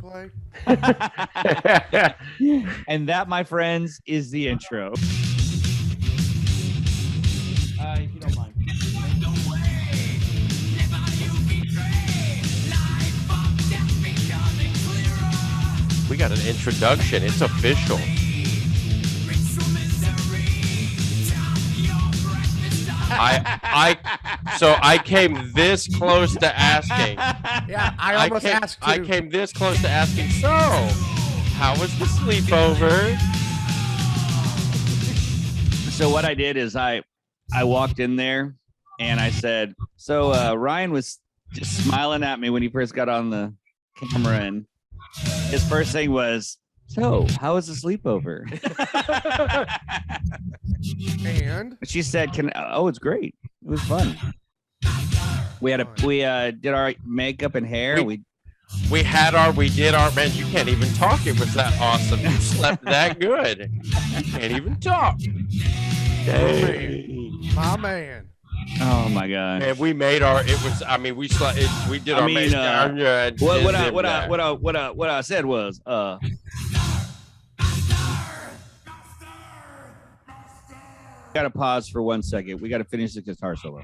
play? And that, my friends, is the intro. If you don't mind. We got an introduction. It's official. So I came this close to asking. Yeah, I almost asked too. I came this close to asking. So, how was the sleepover? So what I did is I walked in there and I said, so Ryan was just smiling at me when he first got on the camera, and his first thing was, so how was the sleepover? And she said, it's great. It was fun. We did our makeup and hair. We did our, man, you can't even talk. It was that awesome. You slept that good. You can't even talk. Dang. My man. Oh my God. And we made we did our makeup. What I said was, got to pause for 1 second. We got to finish the guitar solo.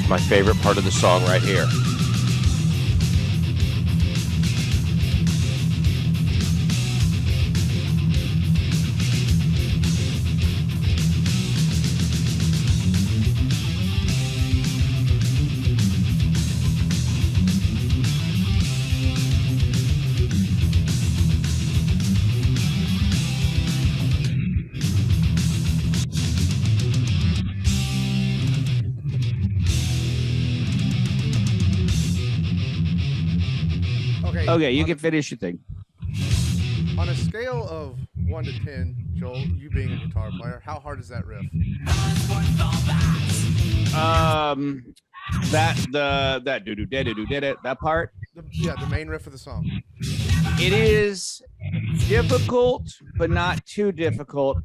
My favorite part of the song right here. Okay, you can finish your thing. On a scale of 1 to 10, Joel, you being a guitar player, how hard is that riff? That part. The main riff of the song. It is difficult, but not too difficult,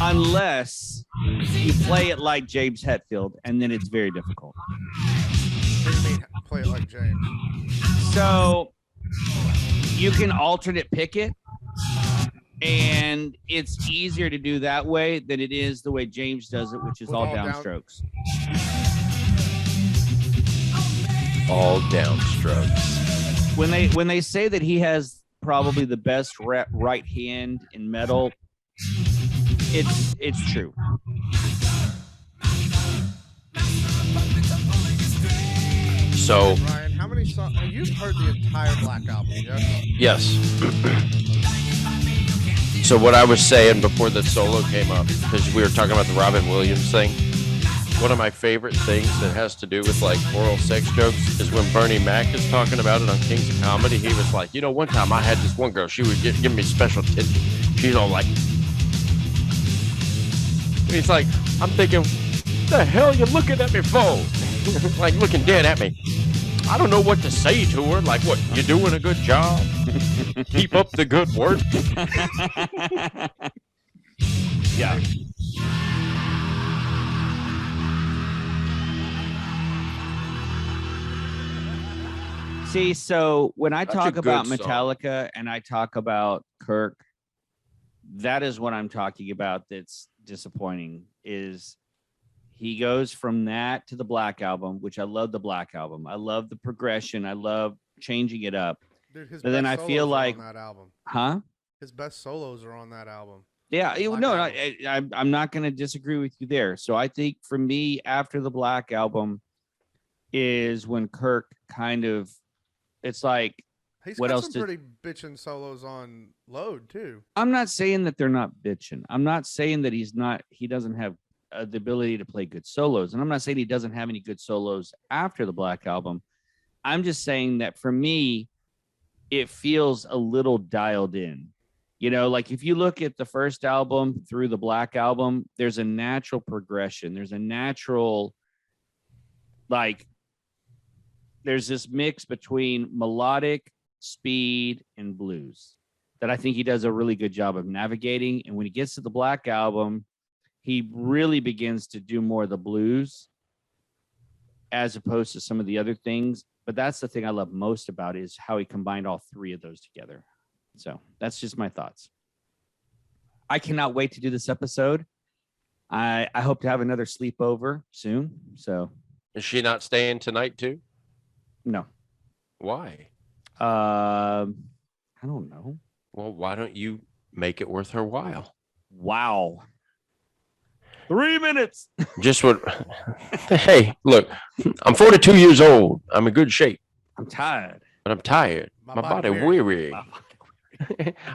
unless you play it like James Hetfield, and then it's very difficult. What do you mean, play it like James? So you can alternate pick it, and it's easier to do that way than it is the way James does it, which is all downstrokes. All downstrokes. When they say that he has probably the best right hand in metal, it's true. So, Ryan, how many songs? You've heard the entire Black Album, yes? Yes. So what I was saying before the solo came up, because we were talking about the Robin Williams thing, one of my favorite things that has to do with like oral sex jokes is when Bernie Mac is talking about it on Kings of Comedy. He was like, one time I had this one girl, she would give me special attention. She's all like, he's like, I'm thinking, what the hell you looking at me for? Like looking dead at me. I don't know what to say to her. Like, what? You doing a good job? Keep up the good work. Yeah. See, so when I talk about Metallica and I talk about Kirk, that is what I'm talking about. That's disappointing. Is he goes from that to the Black Album, which I love the Black Album. I love the progression. I love changing it up. Dude, but then I feel like, on that album. Huh? His best solos are on that album. Yeah, I'm not going to disagree with you there. So I think for me, after the Black Album is when Kirk kind of, it's like, he's what got else? Some pretty bitchin' solos on Load too. I'm not saying that they're not bitching. I'm not saying that he doesn't have the ability to play good solos. And I'm not saying he doesn't have any good solos after the Black Album. I'm just saying that for me, it feels a little dialed in. You know, like if you look at the first album through the Black Album, there's a natural progression. There's a natural, like, there's this mix between melodic, speed, and blues that I think he does a really good job of navigating. And when he gets to the Black Album, he really begins to do more of the blues as opposed to some of the other things. But that's the thing I love most about it, is how he combined all three of those together. So that's just my thoughts. I cannot wait to do this episode. I hope to have another sleepover soon. So is she not staying tonight too? No. Why? I don't know. Well, why don't you make it worth her while? Wow. 3 minutes. Just what? Hey, look, I'm 42 years old. I'm in good shape. I'm tired. But I'm tired. My body weary.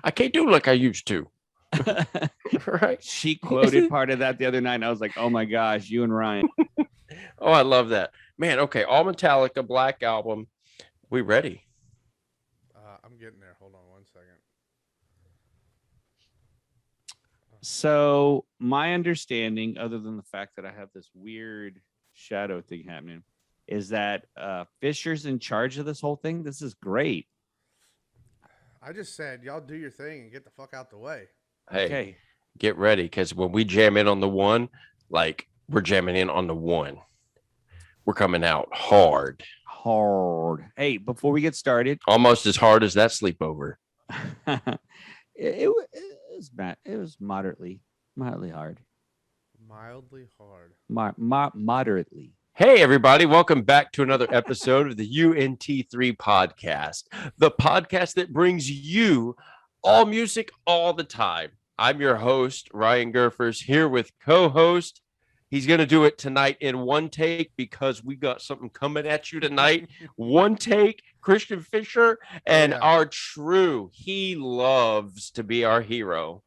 I can't do like I used to. Right? She quoted part of that the other night, and I was like, oh my gosh, you and Ryan. Oh, I love that. Man, okay, all Metallica, Black Album. We ready? I'm getting there. Hold on one second. So my understanding, other than the fact that I have this weird shadow thing happening, is that Fisher's in charge of this whole thing. This is great. I just said, y'all do your thing and get the fuck out the way. Hey, Okay. Get ready, because when we jam in on the one, like we're jamming in on the one. We're coming out hard. Hey, before we get started, Almost as hard as that sleepover. it was moderately hard. Mildly hard. Moderately. Hey, everybody. Welcome back to another episode of the UNT3 podcast, the podcast that brings you all music all the time. I'm your host, Ryan Gerfers, here with co-host. He's going to do it tonight in one take because we got something coming at you tonight. One take, Christian Fisher, and our true, he loves to be our hero.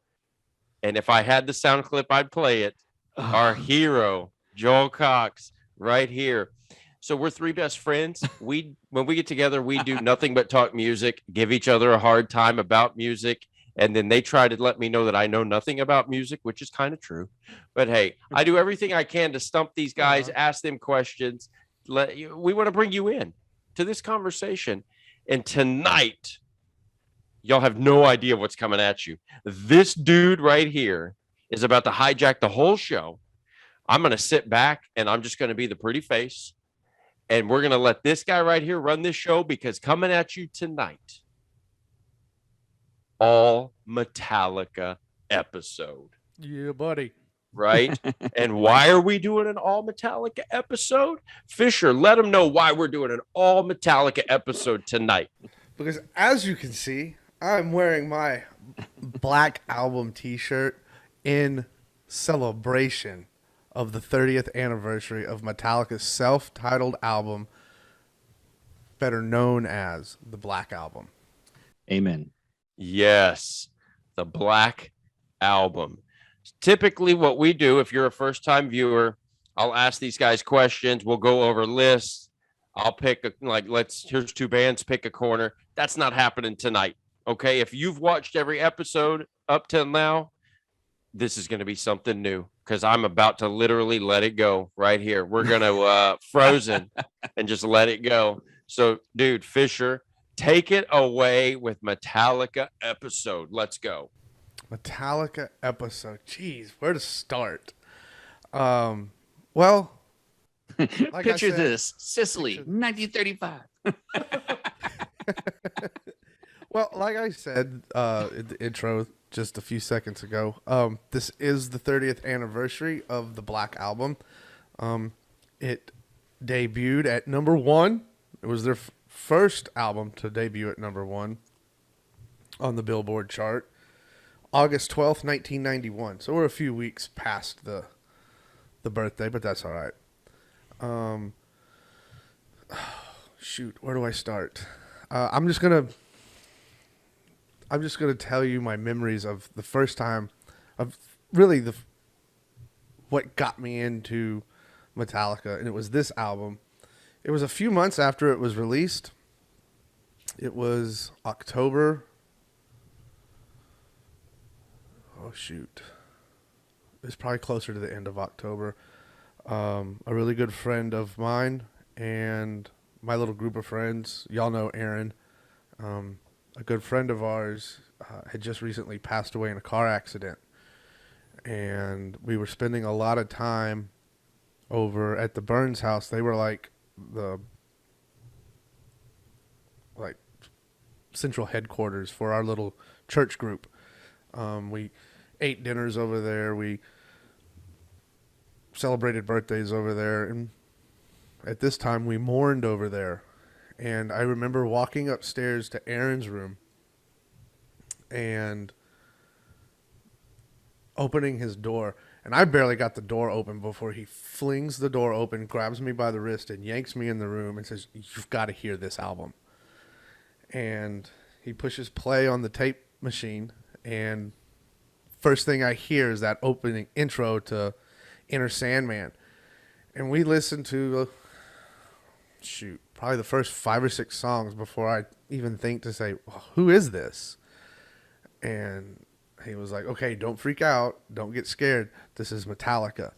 And if I had the sound clip, I'd play it. Our hero, Joel Cox, right here. So we're three best friends. When we get together, we do nothing but talk music, give each other a hard time about music. And then they try to let me know that I know nothing about music, which is kind of true. But hey, I do everything I can to stump these guys, ask them questions. We want to bring you in to this conversation. And tonight, y'all have no idea what's coming at you. This dude right here is about to hijack the whole show. I'm going to sit back and I'm just going to be the pretty face. And we're going to let this guy right here run this show, because coming at you tonight, all Metallica episode. Yeah, buddy. Right? And why are we doing an all Metallica episode? Fisher, let them know why we're doing an all Metallica episode tonight. Because as you can see, I'm wearing my Black Album t-shirt in celebration of the 30th anniversary of Metallica's self-titled album, better known as the Black Album. Amen. Yes, the Black Album. Typically what we do, if you're a first-time viewer, I'll ask these guys questions. We'll go over lists. I'll pick here's two bands, pick a corner. That's not happening tonight. Okay, if you've watched every episode up till now, this is going to be something new, because I'm about to literally let it go right here. We're going to Frozen and just let it go. So, dude, Fisher, take it away with Metallica episode. Let's go. Metallica episode. Jeez, where to start? Well, like Picture this. Sicily, 1935. Well, like I said in the intro just a few seconds ago, this is the 30th anniversary of the Black Album. It debuted at number one. It was their first album to debut at number one on the Billboard chart, August 12th, 1991. So we're a few weeks past the birthday, but that's all right. Shoot, where do I start? I'm just gonna tell you my memories of the first time, of really what got me into Metallica, and it was this album. It was a few months after it was released. It was October oh shoot, it's probably closer to the end of October. A really good friend of mine and my little group of friends, y'all know Aaron, a good friend of ours, had just recently passed away in a car accident. And we were spending a lot of time over at the Burns house. They were like the like central headquarters for our little church group. We ate dinners over there. We celebrated birthdays over there. And at this time, we mourned over there. And I remember walking upstairs to Aaron's room and opening his door. And I barely got the door open before he flings the door open, grabs me by the wrist, and yanks me in the room and says, "You've got to hear this album." And he pushes play on the tape machine, and first thing I hear is that opening intro to Inner Sandman. And we listened to, probably the first 5 or 6 songs before I even think to say, well, who is this? And he was like, okay, don't freak out. Don't get scared. This is Metallica.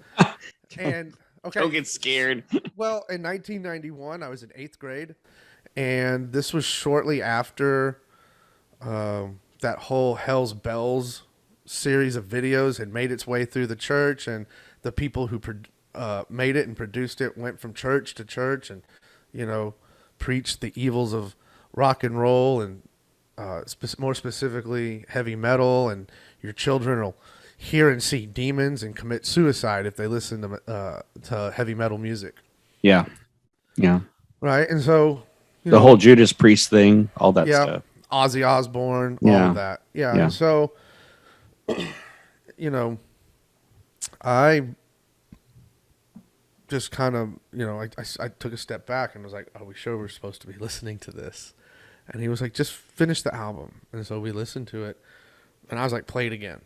And okay, don't get scared. Well, in 1991, I was in 8th grade, and this was shortly after that whole Hell's Bells series of videos had made its way through the church, and the people who made it and produced it went from church to church and, preached the evils of rock and roll and more specifically heavy metal, and your children will hear and see demons and commit suicide if they listen to heavy metal music. Yeah. Right, and so the whole Judas Priest thing, all that stuff. Ozzy Osbourne, all of that. Yeah. And so, I just kind of, I took a step back and was like, are we sure we're supposed to be listening to this? And he was like, just finish the album. And so we listened to it, and I was like, play it again.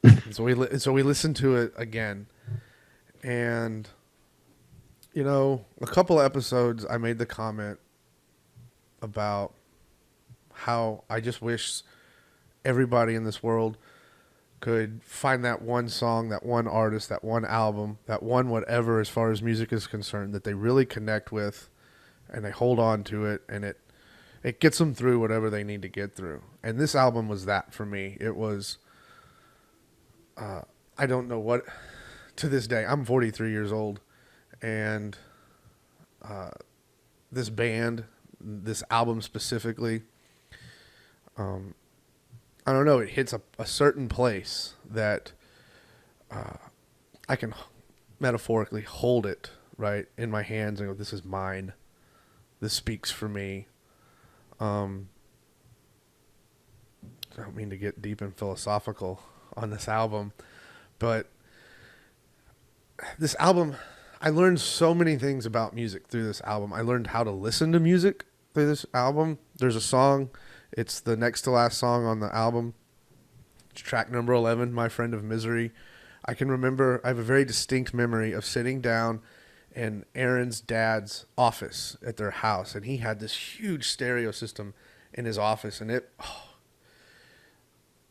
And so we listened to it again. And, a couple of episodes, I made the comment about how I just wish everybody in this world could find that one song, that one artist, that one album, that one whatever as far as music is concerned that they really connect with, and they hold on to it, and it gets them through whatever they need to get through. And this album was that for me. It was, I don't know what, to this day, I'm 43 years old, and this band, this album specifically, I don't know, it hits a certain place that I can metaphorically hold it right in my hands and go, this is mine. This speaks for me. I don't mean to get deep and philosophical on this album, but this album, I learned so many things about music through this album. I learned how to listen to music through this album. There's a song, it's the next to last song on the album. It's track number 11, My Friend of Misery. I can remember, I have a very distinct memory of sitting down in Aaron's dad's office at their house, and he had this huge stereo system in his office, and it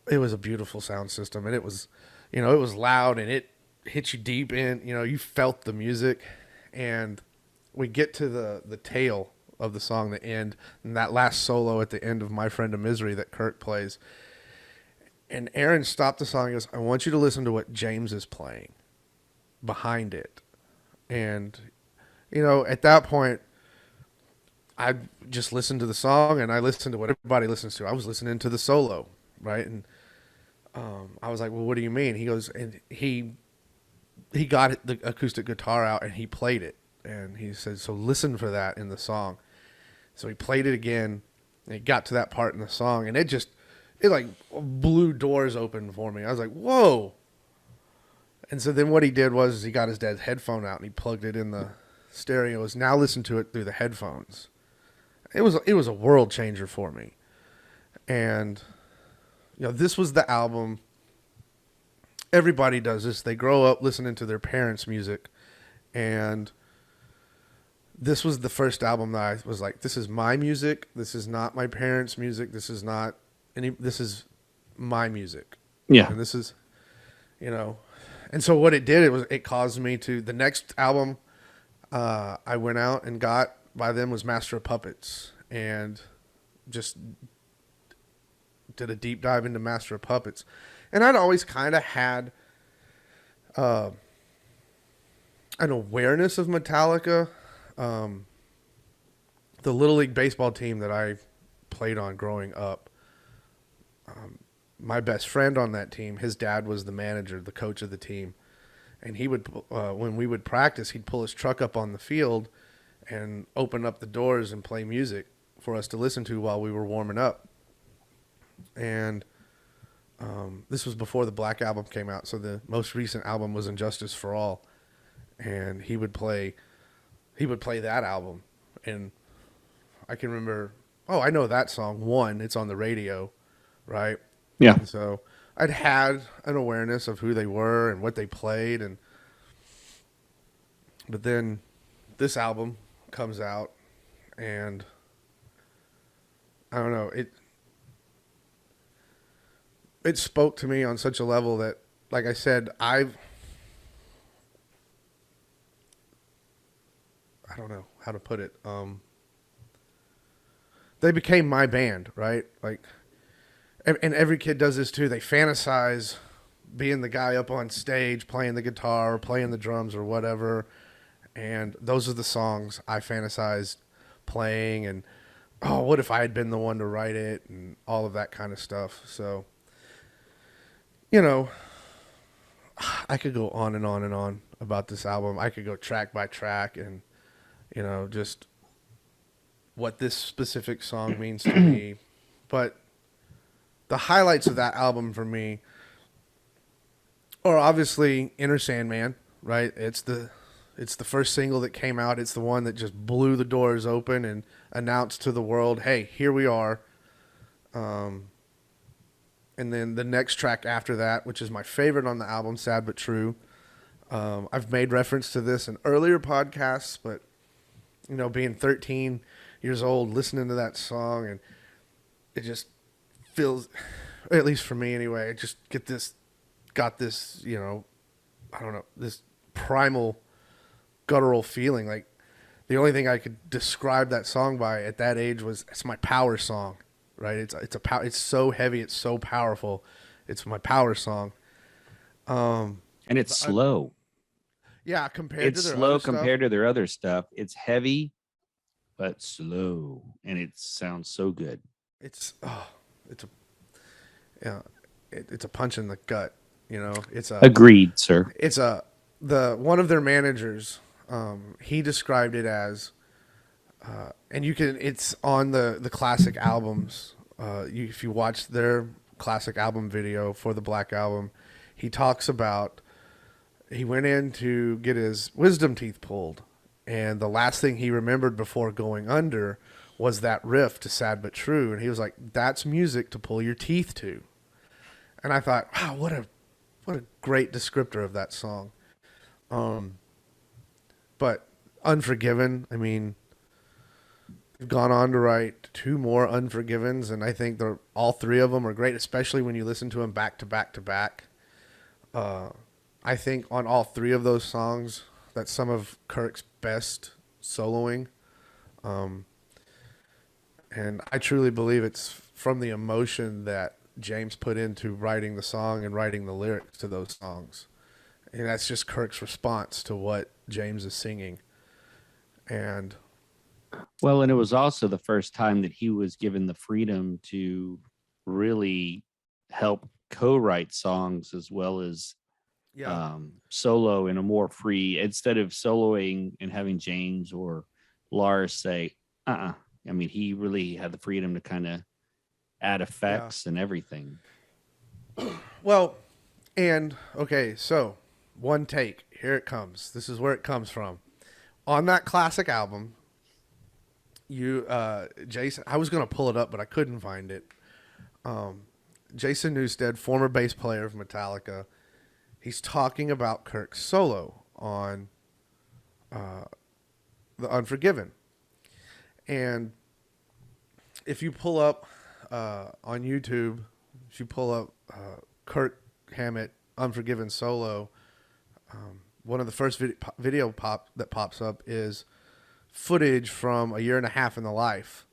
was a beautiful sound system, and it was, it was loud, and it hit you deep in, you felt the music. And we get to the tail of the song, the end, and that last solo at the end of My Friend of Misery that Kirk plays. And Aaron stopped the song and goes, I want you to listen to what James is playing behind it. And, at that point, I just listened to the song, and I listened to what everybody listens to. I was listening to the solo, right? And I was like, well, what do you mean? He goes, and he got the acoustic guitar out, and he played it. And he said, so listen for that in the song. So he played it again, and it got to that part in the song, and it like blew doors open for me. I was like, whoa. And so then what he did was he got his dad's headphone out and he plugged it in the stereos. Now listen to it through the headphones. It was a world changer for me. And, this was the album. Everybody does this. They grow up listening to their parents' music. And this was the first album that I was like, this is my music. This is not my parents' music. This is my music. Yeah. And this is, you know, and so what it did, it caused me to, the next album I went out and got by them was Master of Puppets, and just did a deep dive into Master of Puppets. And I'd always kind of had an awareness of Metallica. The Little League baseball team that I played on growing up, my best friend on that team, his dad was the manager, the coach of the team. And he would, when we would practice, he'd pull his truck up on the field and open up the doors and play music for us to listen to while we were warming up. And this was before the Black Album came out, so the most recent album was Injustice for All. And he would play that album. And I can remember, I know that song. One, it's on the radio, right? Yeah. And so I'd had an awareness of who they were and what they played, but then this album comes out, and I don't know, it spoke to me on such a level that, like I said, I don't know how to put it. They became my band, right? Like, and every kid does this too. They fantasize being the guy up on stage, playing the guitar, or playing the drums, or whatever. And those are the songs I fantasized playing. And what if I had been the one to write it, and all of that kind of stuff. So, I could go on and on and on about this album. I could go track by track, and just what this specific song means to me. But the highlights of that album for me are obviously Inner Sandman, right? It's the first single that came out. It's the one that just blew the doors open and announced to the world, hey, here we are. And then the next track after that, which is my favorite on the album, Sad But True. I've made reference to this in earlier podcasts, but being 13 years old, listening to that song, and it just feels, at least for me anyway, it just got this, I don't know, this primal guttural feeling. Like, the only thing I could describe that song by at that age was, it's my power song, right? It's so heavy, it's so powerful. It's my power song. And it's slow. Yeah, compared to their slow other compared stuff. to their other stuff. It's heavy, but slow, and it sounds so good. It's a punch in the gut. Agreed, sir. It's one of their managers. He described it as, and it's on the classic albums. If you watch their classic album video for the Black Album, he talks about, he went in to get his wisdom teeth pulled, and the last thing he remembered before going under was that riff to Sad But True. And he was like, that's music to pull your teeth to. And I thought, wow, what a great descriptor of that song. But Unforgiven, I mean, they've gone on to write 2 more Unforgivens, and I think all 3 of them are great, especially when you listen to them back to back to back. I think on all 3 of those songs, that's some of Kirk's best soloing. And I truly believe it's from the emotion that James put into writing the song and writing the lyrics to those songs. And that's just Kirk's response to what James is singing. And it was also the first time that he was given the freedom to really help co-write songs as well as solo in a more free, instead of soloing and having James or Lars say, I mean, he really had the freedom to kind of add effects and everything. Well, and okay, so one take, here it comes. This is where it comes from. On that classic album, Jason, I was going to pull it up, but I couldn't find it. Jason Newsted, former bass player of Metallica, he's talking about Kirk's solo on The Unforgiven. And if you pull up on YouTube, if you pull up Kirk Hammett Unforgiven solo, one of the first video that pops up is footage from a year and a half in the life.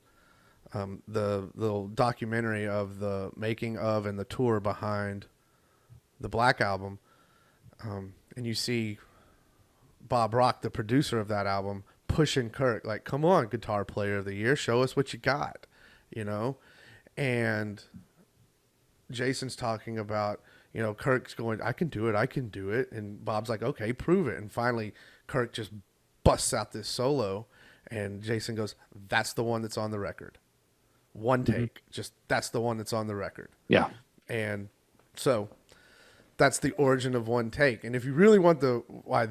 The little documentary of the making of and the tour behind the Black Album. And you see Bob Rock, the producer of that album, pushing Kirk, like, come on, guitar player of the year, show us what you got, you know? And Jason's talking about, you know, Kirk's going, I can do it. And Bob's like, okay, prove it. And finally, Kirk just busts out this solo, and Jason goes, that's the one that's on the record. One take. Just, that's the one that's on the record. Yeah. And so that's the origin of One Take. And if you really want why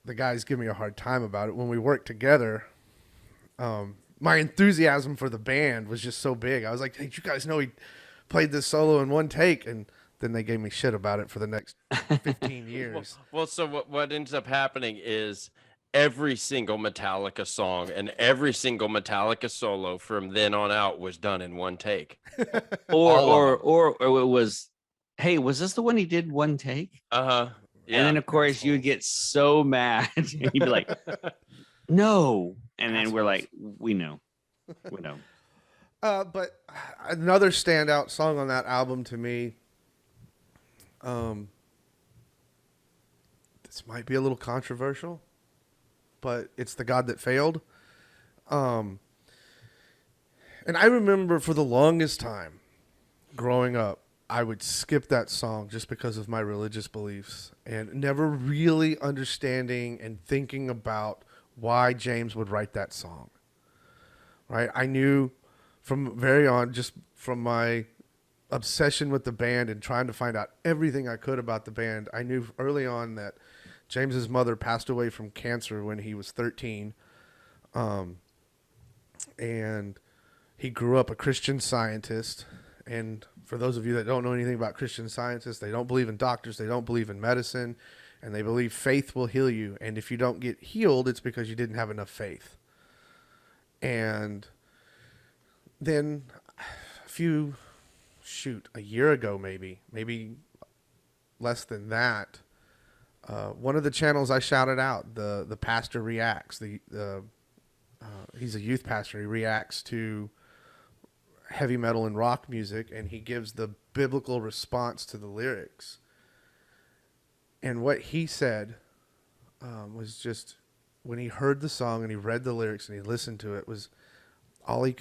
the guys give me a hard time about it, when we worked together, my enthusiasm for the band was just so big. I was like, hey, you guys know he played this solo in one take, and then they gave me shit about it for the next 15 years. Well, so what ends up happening is every single Metallica song and every single Metallica solo from then on out was done in one take. or it was, hey, was this the one he did one take? Yeah. And then of course you would get so mad. You'd be like, no. And then we're like, we know. But another standout song on that album to me, this might be a little controversial, but it's The God That Failed. And I remember for the longest time growing up, I would skip that song just because of my religious beliefs, and never really understanding and thinking about why James would write that song. Right? I knew from very on, just from my obsession with the band and trying to find out everything I could about the band, I knew early on that James's mother passed away from cancer when he was 13. And he grew up a Christian Scientist. And for those of you that don't know anything about Christian Scientists, they don't believe in doctors, they don't believe in medicine, and they believe faith will heal you. And if you don't get healed, it's because you didn't have enough faith. And then a year ago, maybe less than that, one of the channels I shouted out, the pastor reacts. He's a youth pastor. He reacts to heavy metal and rock music, and he gives the biblical response to the lyrics. And what he said was just, when he heard the song and he read the lyrics and he listened to it, was all he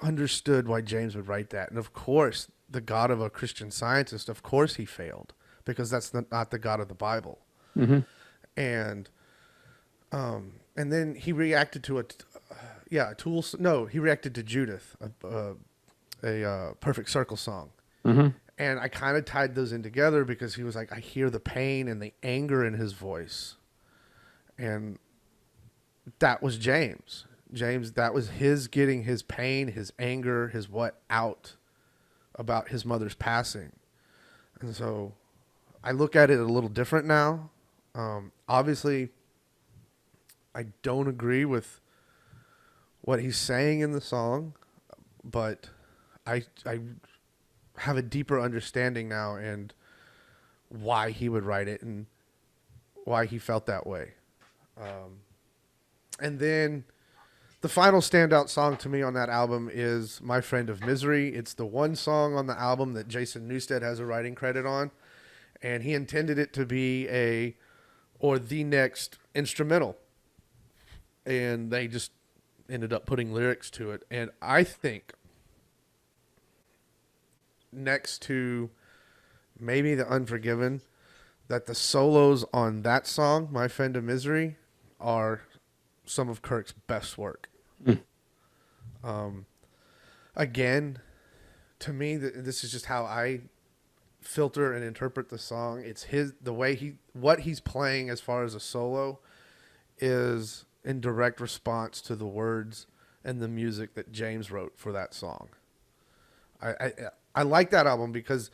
understood why James would write that. And of course, the God of a Christian Scientist, of course he failed, because that's not the God of the Bible. Mm-hmm. And then he reacted to he reacted to Judith, a Perfect Circle song. Mm-hmm. And I kind of tied those in together because he was like, I hear the pain and the anger in his voice. And that was James. That was his getting his pain, his anger, his what out about his mother's passing. And so I look at it a little different now. Obviously, I don't agree with what he's saying in the song, but I have a deeper understanding now and why he would write it and why he felt that way. And then the final standout song to me on that album is My Friend of Misery. It's the one song on the album that Jason Newsted has a writing credit on, and he intended it to be the next instrumental. And they just ended up putting lyrics to it. And I think next to maybe The Unforgiven, that the solos on that song, My Friend of Misery, are some of Kirk's best work. Again, to me, this is just how I filter and interpret the song. It's what he's playing as far as a solo is in direct response to the words and the music that James wrote for that song. I like that album because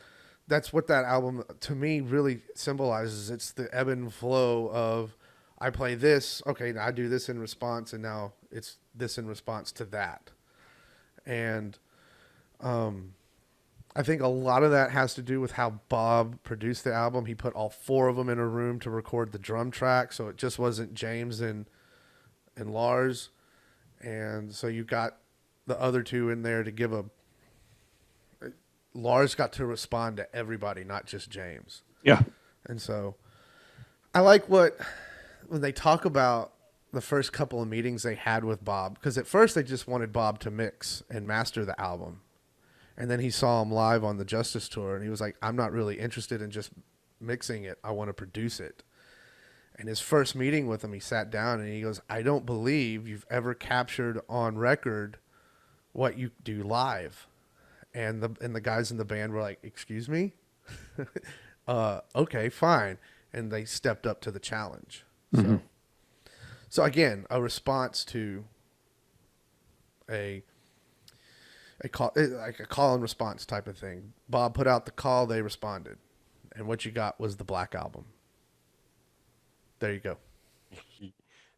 that's what that album to me really symbolizes. It's the ebb and flow of, I play this, okay, now I do this in response, and now it's this in response to that. And I think a lot of that has to do with how Bob produced the album. He put all four of them in a room to record the drum track, so it just wasn't James and Lars. And so you got the other two in there to give a. Lars got to respond to everybody, not just James. Yeah. And so I like when they talk about the first couple of meetings they had with Bob, because at first they just wanted Bob to mix and master the album. And then he saw him live on the Justice Tour, and he was like, I'm not really interested in just mixing it. I want to produce it. And his first meeting with him, he sat down and he goes, I don't believe you've ever captured on record what you do live. And the guys in the band were like, excuse me? Okay, fine. And they stepped up to the challenge. Mm-hmm. So again, a response to a call, like a call and response type of thing. Bob put out the call, they responded. And what you got was the Black Album. There you go.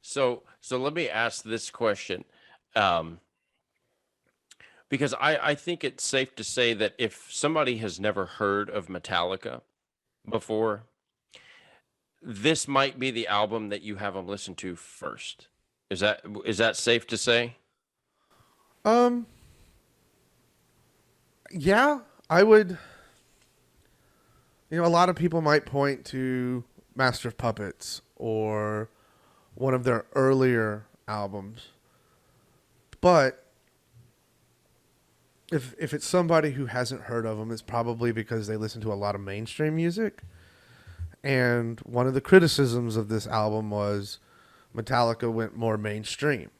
So let me ask this question. Because I think it's safe to say that if somebody has never heard of Metallica before, this might be the album that you have them listen to first. Is that safe to say? Yeah, I would. You know, a lot of people might point to Master of Puppets or one of their earlier albums. But if it's somebody who hasn't heard of them, it's probably because they listen to a lot of mainstream music. And one of the criticisms of this album was Metallica went more mainstream.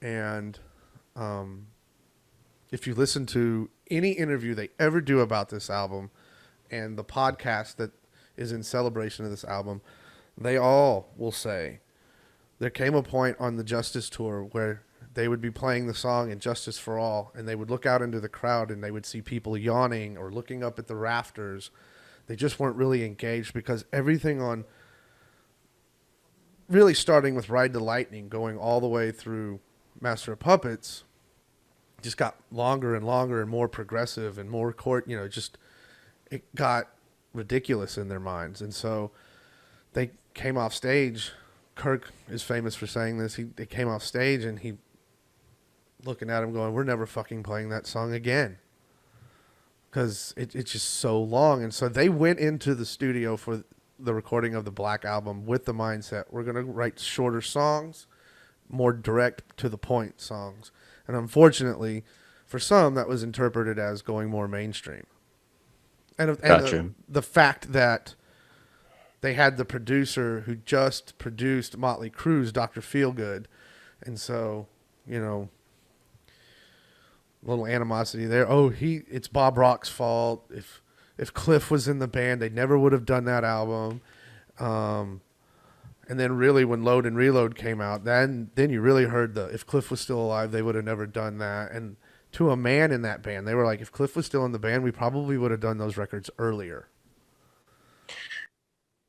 And if you listen to any interview they ever do about this album and the podcast that is in celebration of this album, they all will say there came a point on the Justice Tour where they would be playing the song in Justice for All, and they would look out into the crowd and they would see people yawning or looking up at the rafters. They just weren't really engaged because everything on, really starting with Ride the Lightning, going all the way through Master of Puppets, just got longer and longer and more progressive and more it got ridiculous in their minds. And so they came off stage. Kirk is famous for saying this. They came off stage and he looking at him going, we're never fucking playing that song again. Because it's just so long. And so they went into the studio for the recording of the Black Album with the mindset, we're going to write shorter songs, more direct to the point songs. And unfortunately, for some, that was interpreted as going more mainstream. And Gotcha. the fact that they had the producer who just produced Motley Crue's Dr. Feelgood. And so, you know, little animosity there. Oh, it's Bob Rock's fault. If Cliff was in the band, they never would have done that album. And then really when Load and Reload came out, then you really heard if Cliff was still alive, they would have never done that. And to a man in that band, they were like, if Cliff was still in the band, we probably would have done those records earlier.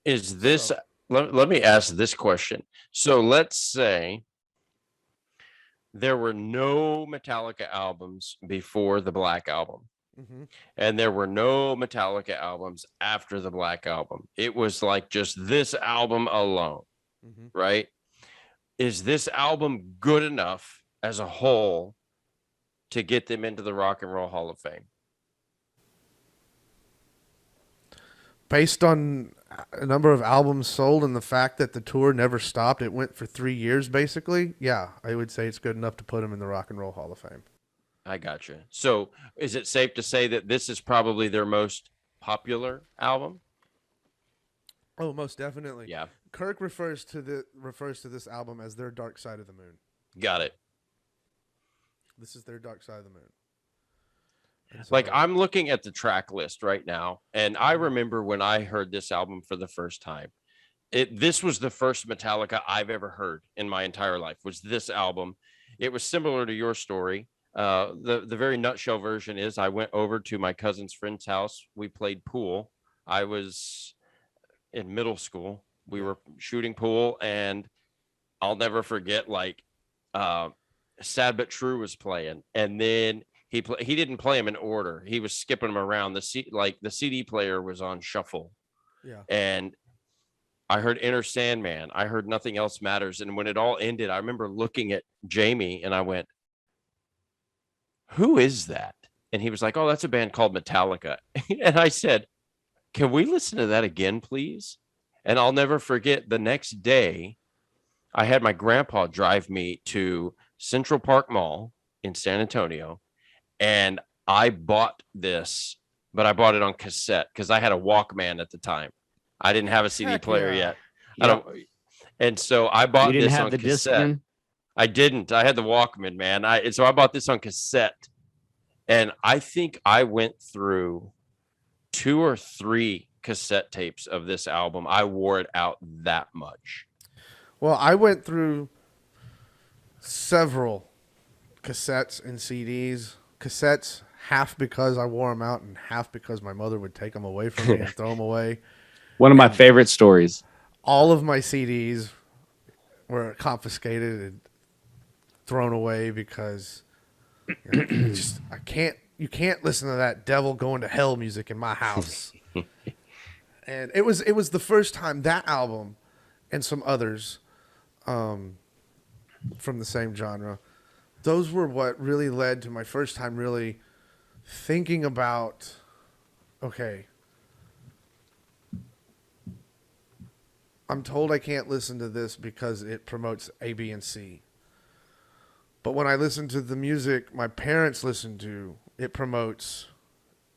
Is this, let me ask this question. So let's say there were no Metallica albums before the Black Album. Mm-hmm. And there were no Metallica albums after the Black Album. It was like just this album alone, mm-hmm. right? Is this album good enough as a whole to get them into the Rock and Roll Hall of Fame? Based on a number of albums sold and the fact that the tour never stopped, it went for 3 years basically. Yeah, I would say it's good enough to put them in the Rock and Roll Hall of Fame. I gotcha. So is it safe to say that this is probably their most popular album? Oh, most definitely. Yeah. Kirk refers to this album as their Dark Side of the Moon. Got it. This is their Dark Side of the Moon. So, like, I'm looking at the track list right now, and I remember when I heard this album for the first time, this was the first Metallica I've ever heard in my entire life, was this album. It was similar to your story. The very nutshell version is I went over to my cousin's friend's house. We played pool. I was in middle school. We were shooting pool, and I'll never forget, like, Sad But True was playing. And then He didn't play them in order. He was skipping them around. The CD player was on shuffle. Yeah. And I heard Inner Sandman. I heard Nothing Else Matters. And when it all ended, I remember looking at Jamie and I went, who is that? And he was like, oh, that's a band called Metallica. And I said, can we listen to that again, please? And I'll never forget the next day, I had my grandpa drive me to Central Park Mall in San Antonio. And I bought this, but I bought it on cassette because I had a Walkman at the time. I didn't have a CD player yet. And so I bought this on cassette. Discman? I didn't. I had the Walkman, man. So I bought this on cassette. And I think I went through 2 or 3 cassette tapes of this album. I wore it out that much. Well, I went through several cassettes and CDs. Cassettes, half because I wore them out and half because my mother would take them away from me and throw them away. One of my favorite stories. All of my CDs were confiscated and thrown away because you can't listen to that devil going to hell music in my house. And it was the first time that album and some others from the same genre, those were what really led to my first time really thinking about, okay, I'm told I can't listen to this because it promotes A, B, and C. But when I listen to the music my parents listen to, it promotes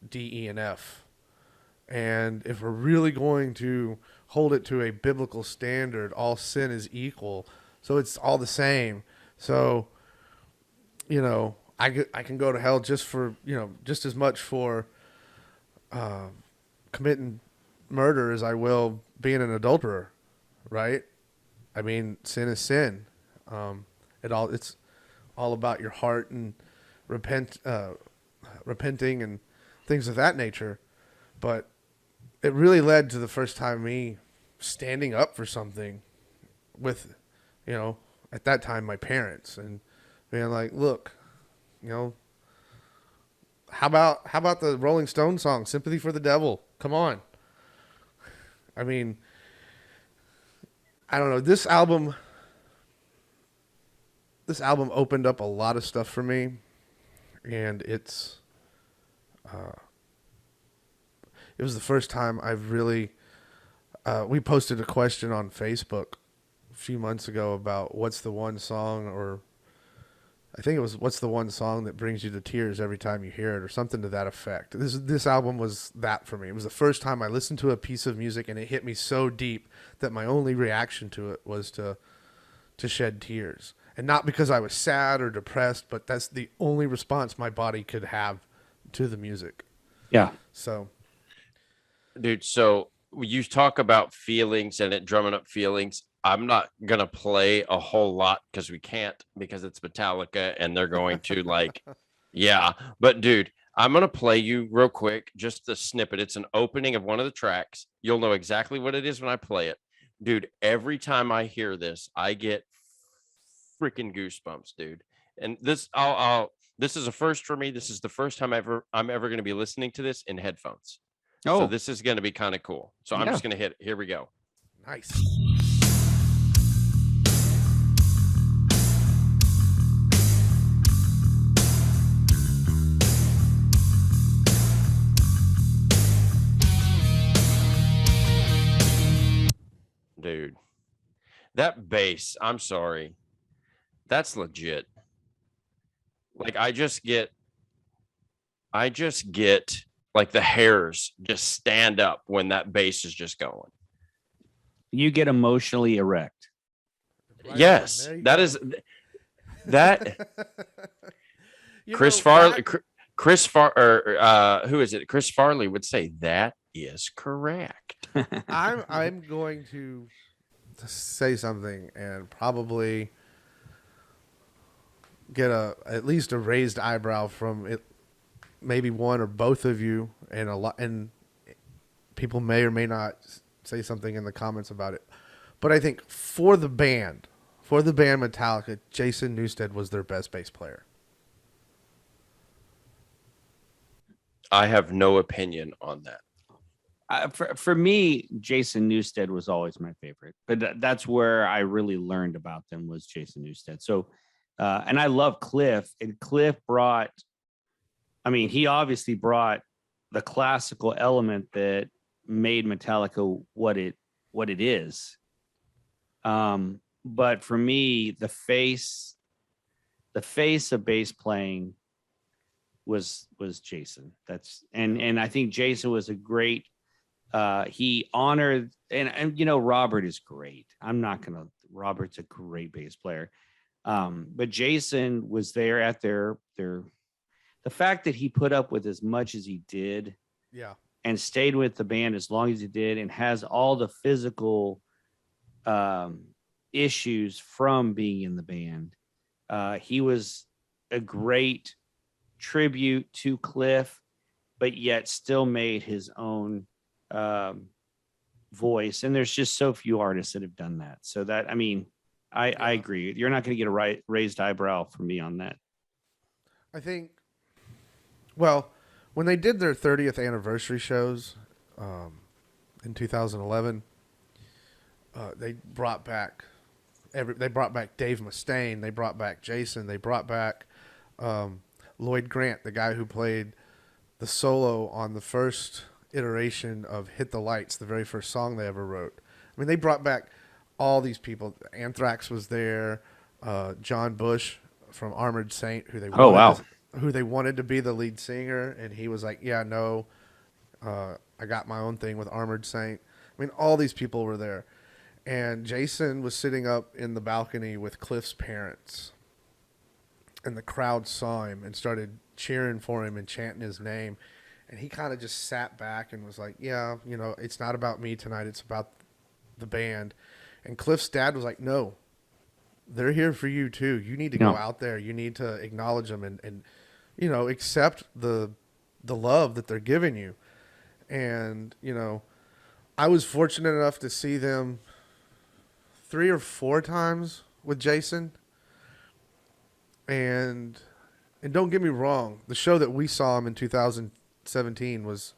D, E, and F. And if we're really going to hold it to a biblical standard, all sin is equal. So it's all the same. So, I can go to hell just for, just as much for committing murder as I will being an adulterer. Right? I mean, sin is sin. It's all about your heart and repenting and things of that nature. But it really led to the first time me standing up for something with, at that time my parents and being like, look, how about the Rolling Stones song "Sympathy for the Devil"? Come on. I mean, I don't know. This album opened up a lot of stuff for me, and it was the first time I've really. We posted a question on Facebook a few months ago about what's the one song, or I think it was what's the one song that brings you to tears every time you hear it, or something to that effect. This album was that for me. It was the first time I listened to a piece of music and it hit me so deep that my only reaction to it was to shed tears. And not because I was sad or depressed, but that's the only response my body could have to the music. Yeah. So, dude, so you talk about feelings and it drumming up feelings. I'm not going to play a whole lot because we can't, because it's Metallica and they're going to yeah. But dude, I'm going to play you real quick, just the snippet. It's an opening of one of the tracks. You'll know exactly what it is when I play it. Dude, every time I hear this, I get freaking goosebumps, dude. And this, this is a first for me. This is the first time I'm ever going to be listening to this in headphones. Oh, so this is going to be kind of cool. So I'm just going to hit it. Here we go. Nice. Dude, that bass, I'm sorry. That's legit. Like I just get like the hairs just stand up when that bass is just going. You get emotionally erect. Right, yes, that go. Is that. Chris Farley, who is it? Chris Farley would say that is correct. I'm going to say something and probably get at least a raised eyebrow from it, maybe one or both of you, and people may or may not say something in the comments about it. But I think for the band Metallica, Jason Newsted was their best bass player. I have no opinion on that. For me, Jason Newsted was always my favorite, but that's where I really learned about them was Jason Newsted. So, and I love Cliff, and Cliff brought, I mean, he obviously brought the classical element that made Metallica what it is. But for me, the face of bass playing was Jason. And I think Jason was a great. He honored and Robert is great. Robert's a great bass player. But Jason was there at their the fact that he put up with as much as he did, and stayed with the band as long as he did, and has all the physical issues from being in the band. He was a great tribute to Cliff, but yet still made his own voice, and there's just so few artists that have done that. So that, I mean, I agree. You're not going to get a raised eyebrow from me on that. I think, well, when they did their 30th anniversary shows in 2011, they brought back Dave Mustaine, they brought back Jason, they brought back Lloyd Grant, the guy who played the solo on the first iteration of Hit the Lights, the very first song they ever wrote. I mean, they brought back all these people. Anthrax was there, John Bush from Armored Saint, who they wanted to be the lead singer, and he was like, yeah, no, I got my own thing with Armored Saint. I mean, all these people were there. And Jason was sitting up in the balcony with Cliff's parents, and the crowd saw him and started cheering for him and chanting his name. And he kind of just sat back and was like, yeah, it's not about me tonight. It's about the band. And Cliff's dad was like, no, they're here for you too. You need to go out there. You need to acknowledge them and accept the love that they're giving you. And, I was fortunate enough to see them 3 or 4 times with Jason. And don't get me wrong, the show that we saw him in 2017 was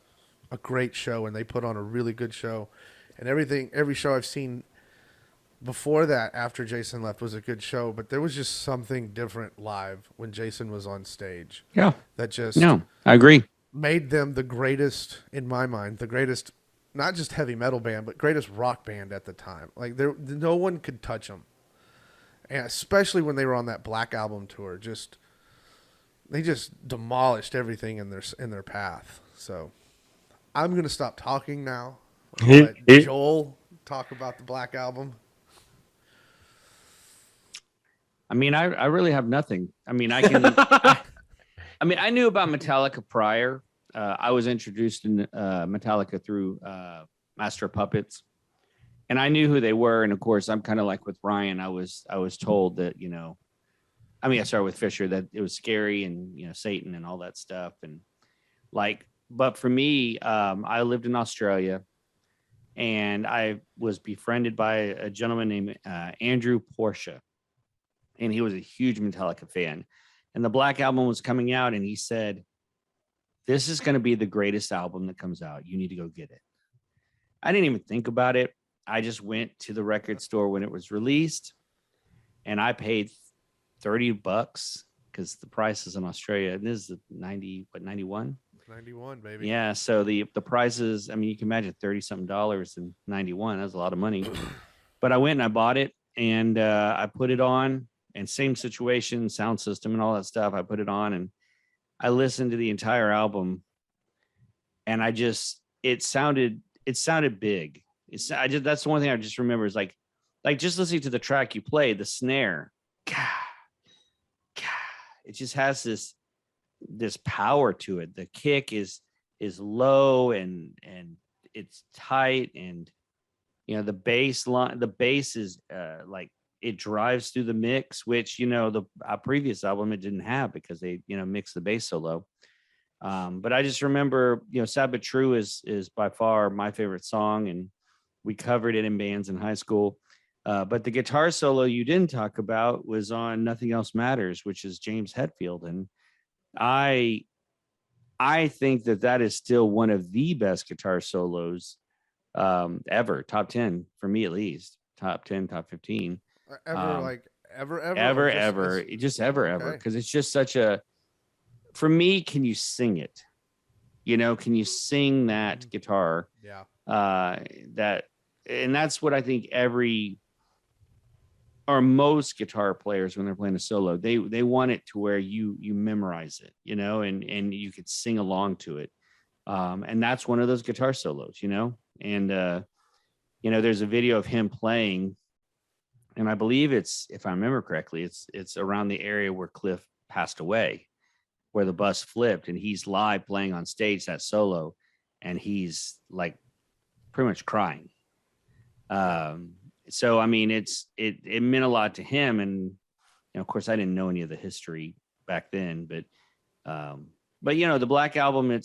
a great show, and they put on a really good show. And every show I've seen before that, after Jason left, was a good show. But there was just something different live when Jason was on stage. Yeah. That just I agree. Made them the greatest, in my mind, the greatest, not just heavy metal band, but greatest rock band at the time. Like no one could touch them. And especially when they were on that Black Album tour, they just demolished everything in their path. So I'm gonna stop talking now. Let Joel talk about the Black Album. I mean, I really have nothing. I mean, I can. I knew about Metallica prior. I was introduced in Metallica through Master of Puppets, and I knew who they were. And of course, I'm kind of like with Ryan. I was told that I started with Fisher, that it was scary and Satan and all that stuff. And but for me, I lived in Australia, and I was befriended by a gentleman named Andrew Portia, and he was a huge Metallica fan. And the Black Album was coming out, and he said, "This is going to be the greatest album that comes out. You need to go get it." I didn't even think about it. I just went to the record store when it was released, and I paid $30 because the prices in Australia, and this is 91? 91, baby. Yeah. So the prices, I mean, you can imagine $30-something in 91. That's a lot of money. But I went and I bought it, and I put it on, and same situation, sound system and all that stuff. I put it on, and I listened to the entire album, and it sounded big. That's the one thing I just remember is like just listening to the track you played, the snare, it just has this power to it. The kick is low and it's tight, and the bass is it drives through the mix, which the previous album it didn't have, because they mixed the bass so low. But I just remember Sad But True is by far my favorite song, and we covered it in bands in high school. But the guitar solo you didn't talk about was on Nothing Else Matters, which is James Hetfield. And I I think that is still one of the best guitar solos ever. Top 10 for me, at least. Top 10, top 15. Ever, like ever, ever, or just, ever, just ever, ever. Okay. Because it's just such a. For me, can you sing it? You know, can you sing that guitar? Yeah. And that's what I think most guitar players, when they're playing a solo, they want it to where you memorize it, you know, and you could sing along to it. And that's one of those guitar solos, you know. And you know, there's a video of him playing, and I believe it's, if I remember correctly, it's around the area where Cliff passed away, where the bus flipped, and he's live playing on stage that solo, and he's like pretty much crying. So I mean, it meant a lot to him, and you know, of course, I didn't know any of the history back then, but you know, the Black Album,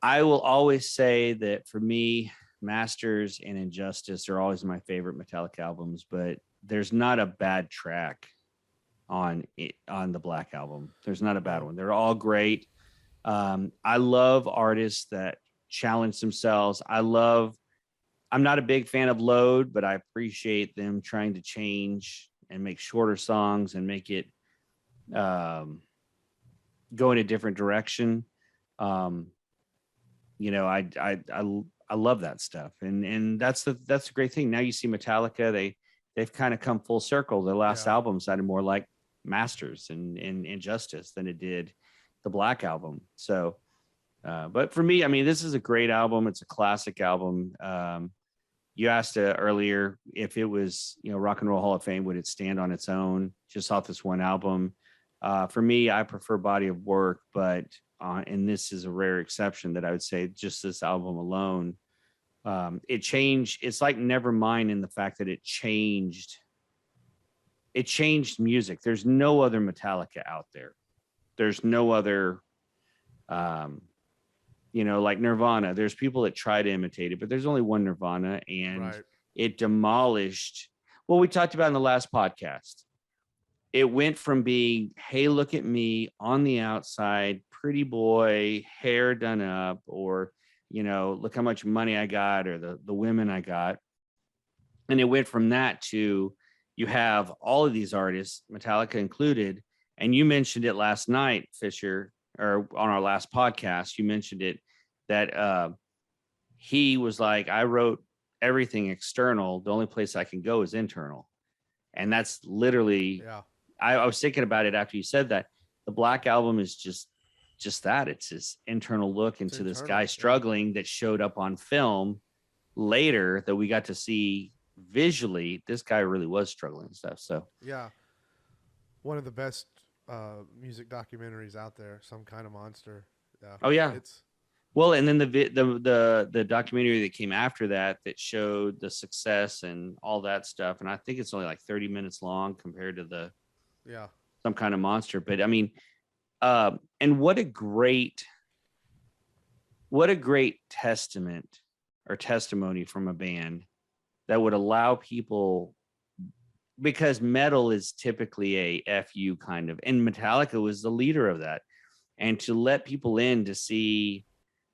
I will always say that for me, Masters and Injustice are always my favorite Metallica albums, but there's not a bad track on the Black Album. There's not a bad one. They're all great. I love artists that challenge themselves. I'm not a big fan of Load, but I appreciate them trying to change and make shorter songs and make it go in a different direction. You know, I love that stuff, and that's the great thing. Now you see Metallica, they've kind of come full circle. Their last album sounded more like Masters and Injustice than it did the Black Album. So, but for me, I mean, this is a great album. It's a classic album. You asked earlier if it was, you know, Rock and Roll Hall of Fame, would it stand on its own just off this one album? For me, I prefer body of work, but and this is a rare exception that I would say just this album alone, it changed. It's like Nevermind in the fact that it changed music. There's no other Metallica out there. There's no other, you know, like Nirvana. There's people that try to imitate it, but there's only one Nirvana, and it demolished what we talked about in the last podcast. It went from being, hey, look at me on the outside, pretty boy, hair done up, or, you know, look how much money I got, or the women I got. And it went from that to, you have all of these artists, Metallica included, and you mentioned it last night, Fisher, or on our last podcast, you mentioned it, that he was like, I wrote everything external. The only place I can go is internal. And that's literally, I was thinking about it after you said that. The Black Album is just that. It's his internal look into this guy struggling that showed up on film later, that we got to see visually. This guy really was struggling and stuff. So yeah, one of the best music documentaries out there. Some Kind of Monster. Yeah. Oh yeah. Well, and then the documentary that came after that showed the success and all that stuff, and I think it's only like 30 minutes long compared to Some Kind of Monster. But I mean, and what a great testament or testimony from a band that would allow people, because metal is typically a FU kind of, and Metallica was the leader of that, and to let people in to see,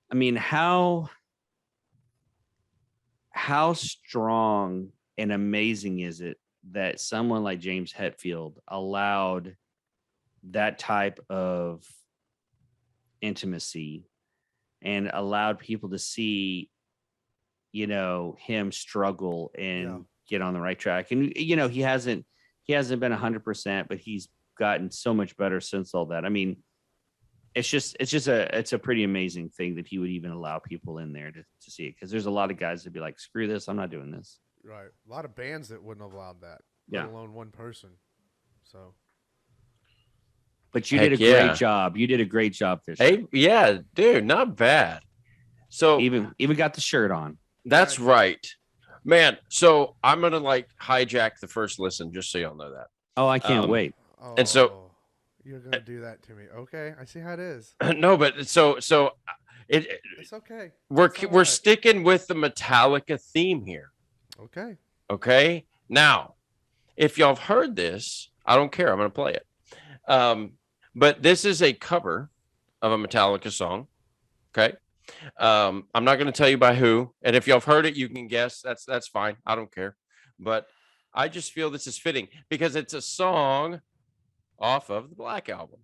I mean, how strong and amazing is it that someone like James Hetfield allowed that type of intimacy and allowed people to see, you know, him struggle and get on the right track. And, you know, he hasn't been 100%, but he's gotten so much better since all that. I mean, it's a pretty amazing thing that he would even allow people in there to see it. Cause there's a lot of guys that'd be like, screw this, I'm not doing this. Right. A lot of bands that wouldn't have allowed that, let alone one person. So, but you did a great job. You did a great job, Fisher. Hey, yeah, dude, not bad. So even got the shirt on. That's right, man. So I'm going to like hijack the first listen, just so y'all know that. Oh, I can't wait. And so you're going to do that to me. Okay. I see how it is. No, but so it's okay. We're sticking with the Metallica theme here. Okay. Okay. Now, if y'all have heard this, I don't care. I'm going to play it. But this is a cover of a Metallica song. Okay. I'm not going to tell you by who. And if y'all have heard it, you can guess. That's fine. I don't care. But I just feel this is fitting because it's a song off of the Black Album.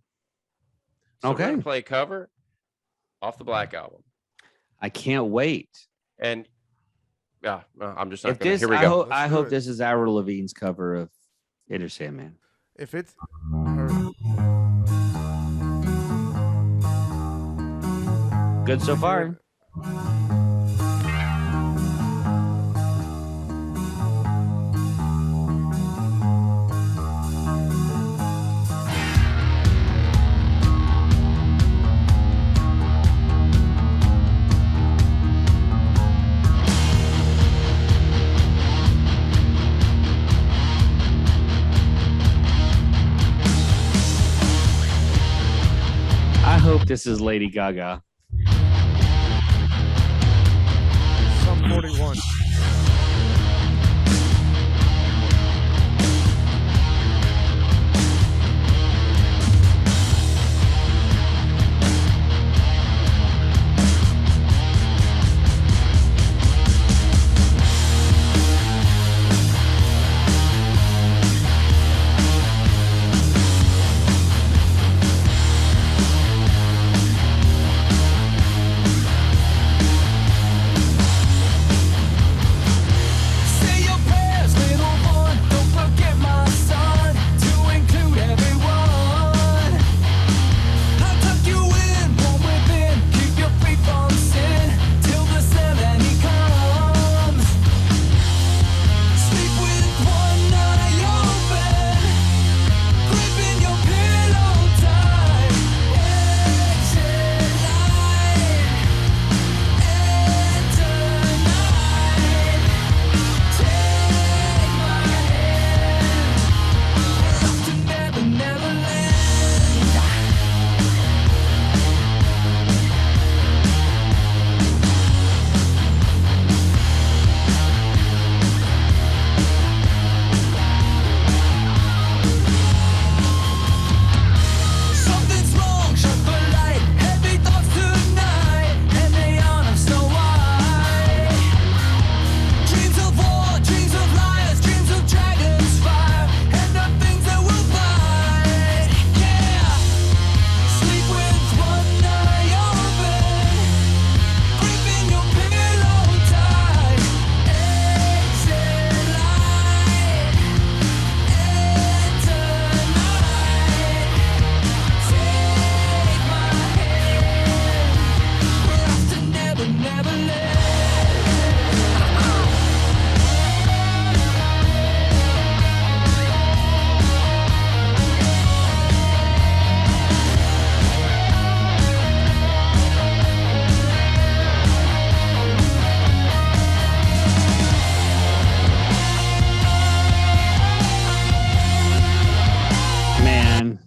So we're going to play a cover off the Black Album. I can't wait. And yeah, I'm just not going to. Here we go. I hope this is Avril Lavigne's cover of Enter Sandman. If it's her. Good so far. I hope this is Lady Gaga. Sum 41.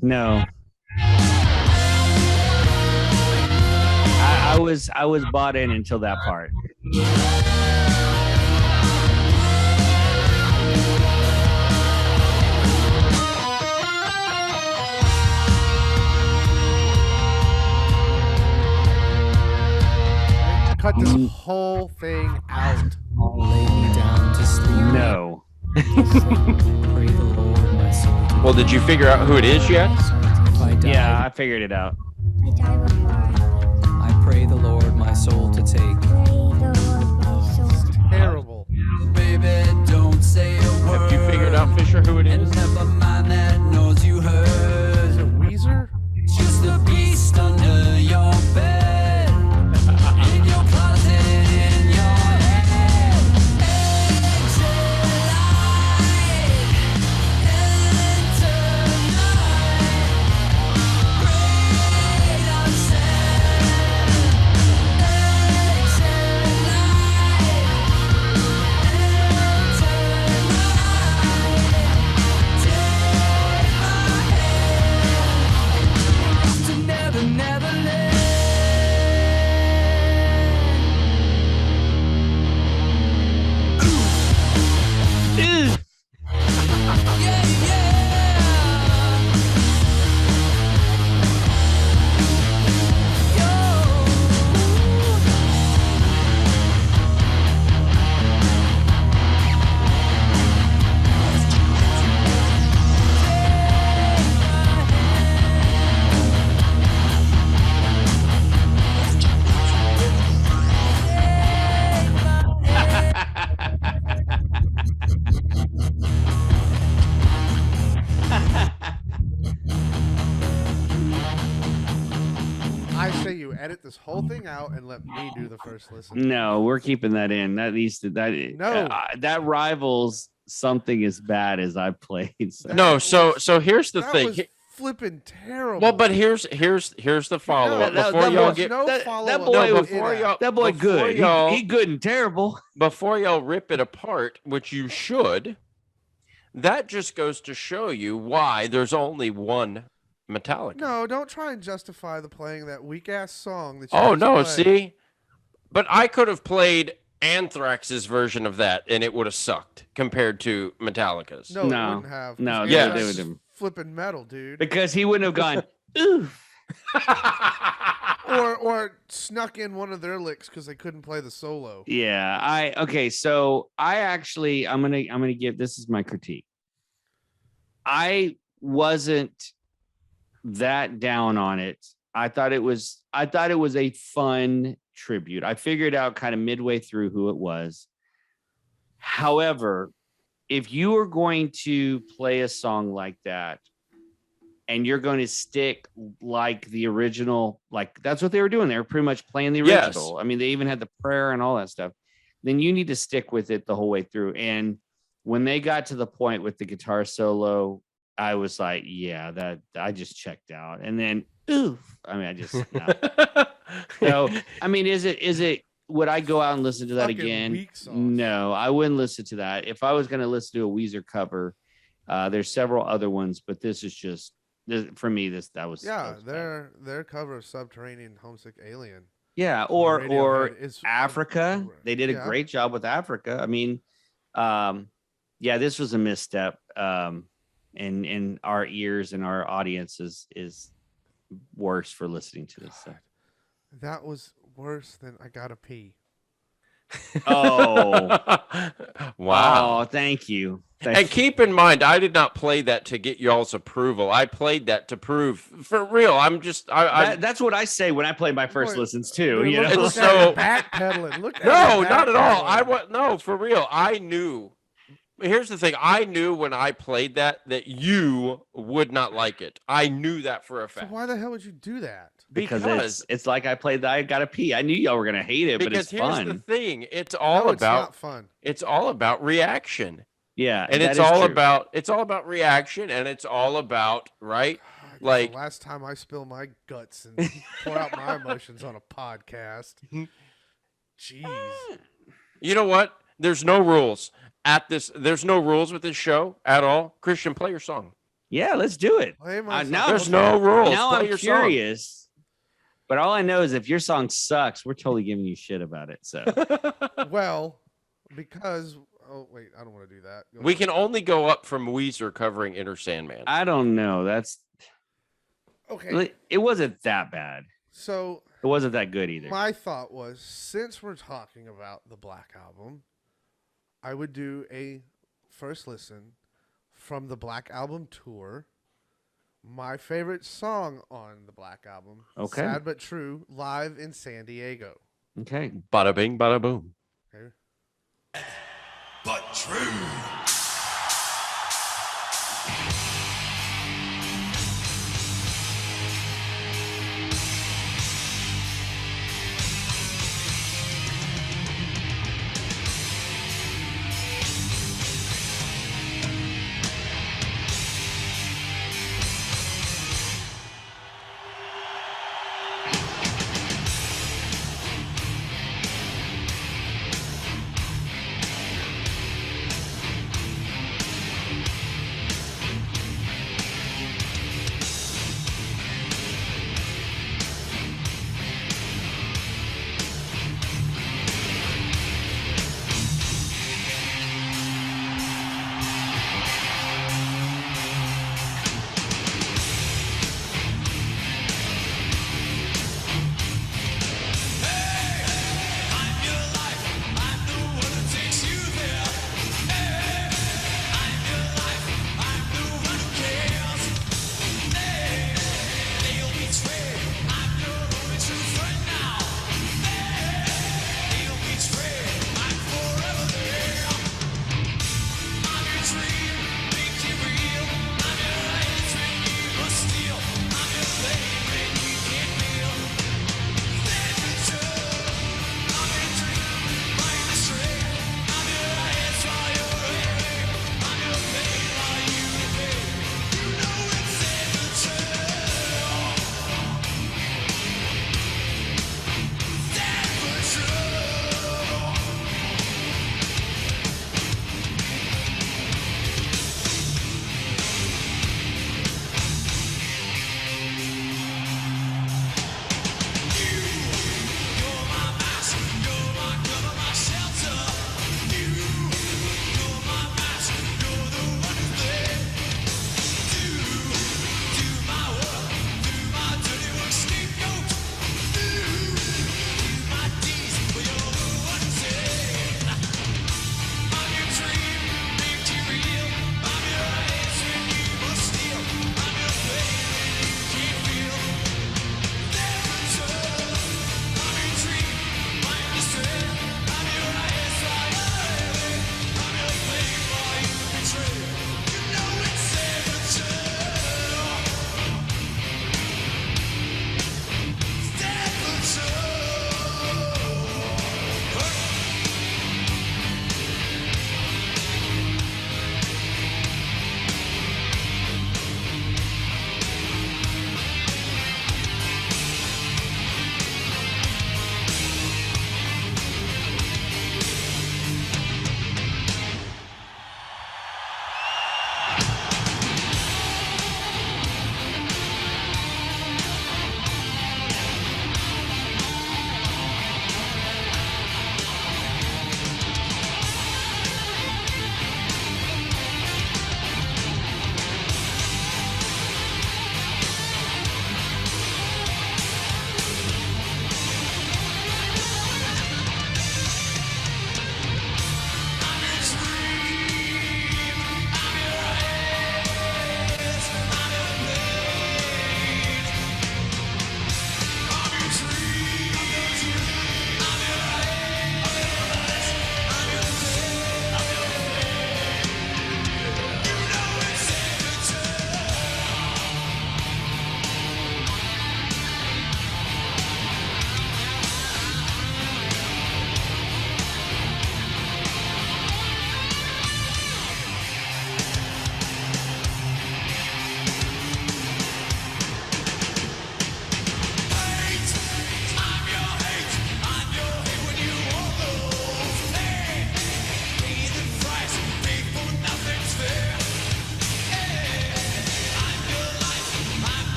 No. I was bought in until that part. Cut this whole thing out. Lay me down to sleep. No. Pray the Lord my soul. Well, did you figure out who it is yet? If I die, Yeah, I figured it out. I die before I I pray the Lord my soul to take. pray the Lord my soul to Terrible. Baby, don't say a word. Have you figured out, Fisher, who it is? And never mind that noise you Is heard. it Weezer? Just a beast under your bed. In your closet, in your head. Exit light. Enter night. Great upset. Exit light. Enter night. say you edit this whole thing out and let me do the first listen. No, we're keeping that in. That needs to No. that rivals something as bad as I played. So. No, so here's the That thing. was flipping terrible. Well, but here's the follow up. That- Before that y'all was get no that follow-up boy in was- before y'all that boy before good. y'all- He good and terrible. before y'all rip it apart, which you should, that just goes to show you why there's only one Metallica. No, don't try and justify the playing that weak ass song that you Oh just no, played. see? But I could have played Anthrax's version of that and it would have sucked compared to Metallica's. No, it No. wouldn't have. No, 'cause yeah, Anthrax they is wouldn't. flipping metal, dude. Because he wouldn't have gone, ooh. Or snuck in one of their licks because they couldn't play the solo. Yeah, okay, so I'm gonna give this is my critique. I wasn't that down on it. I thought it was a fun tribute. I figured out kind of midway through who it was. However, if you are going to play a song like that and you're going to stick like the original, like that's what they were doing. They were pretty much playing the Yes. original. I mean, they even had the prayer and all that stuff. Then you need to stick with it the whole way through. And when they got to the point with the guitar solo, I was like, yeah, that I just checked out. And then, oof. I mean, I just no. So, I mean, is it would I go out and listen to that Fucking again? weak sauce. No, I wouldn't listen to that. If I was going to listen to a Weezer cover, there's several other ones, but this is just for me. That was Yeah, that was bad. their cover of Subterranean Homesick Alien. Yeah, by or Radiohead is Africa. They did a yeah. great job with Africa. I mean, yeah, this was a misstep. And our ears and our audience is worse for listening to this. So. That was worse than I Gotta Pee. Oh, Wow. Oh, thank you. And keep in mind, I did not play that to get y'all's approval. I played that to prove, for real. I'm just, That's what I say when I play my first Boy, listens too. Dude, You look, know, look So- at backpedaling. Look at no, him not at all. backpedaling. No, for real. I knew. Here's the thing. I knew when I played that you would not like it. I knew that for a So fact. why the hell would you do that? because it's like I played that I Gotta Pee. I knew y'all were gonna hate it, but because it's here's the fun. thing. It's all No, it's about not fun. it's all about reaction. Yeah, And that it's is all true. about reaction, and it's all about right. God, Like- the last time I spill my guts and pour out my emotions on a podcast. Jeez. You know what? There's no rules at this. There's no rules with this show at all. Christian, play your song. Yeah, let's do it. Play my now- song. There's no rules. Now play I'm your curious. But all I know is if your song sucks, we're totally giving you shit about it. So song. Well, because wait, I don't want to do that. Go We ahead. can only go up from Weezer covering Inner Sandman. I don't know. Okay. It wasn't that bad. So It wasn't that good either. my thought was, since we're talking about the Black Album, I would do a first listen from the Black Album tour. My favorite song on the Black Album, Okay. Sad But True, live in San Diego. Okay. Bada bing, bada boom. Okay. But true.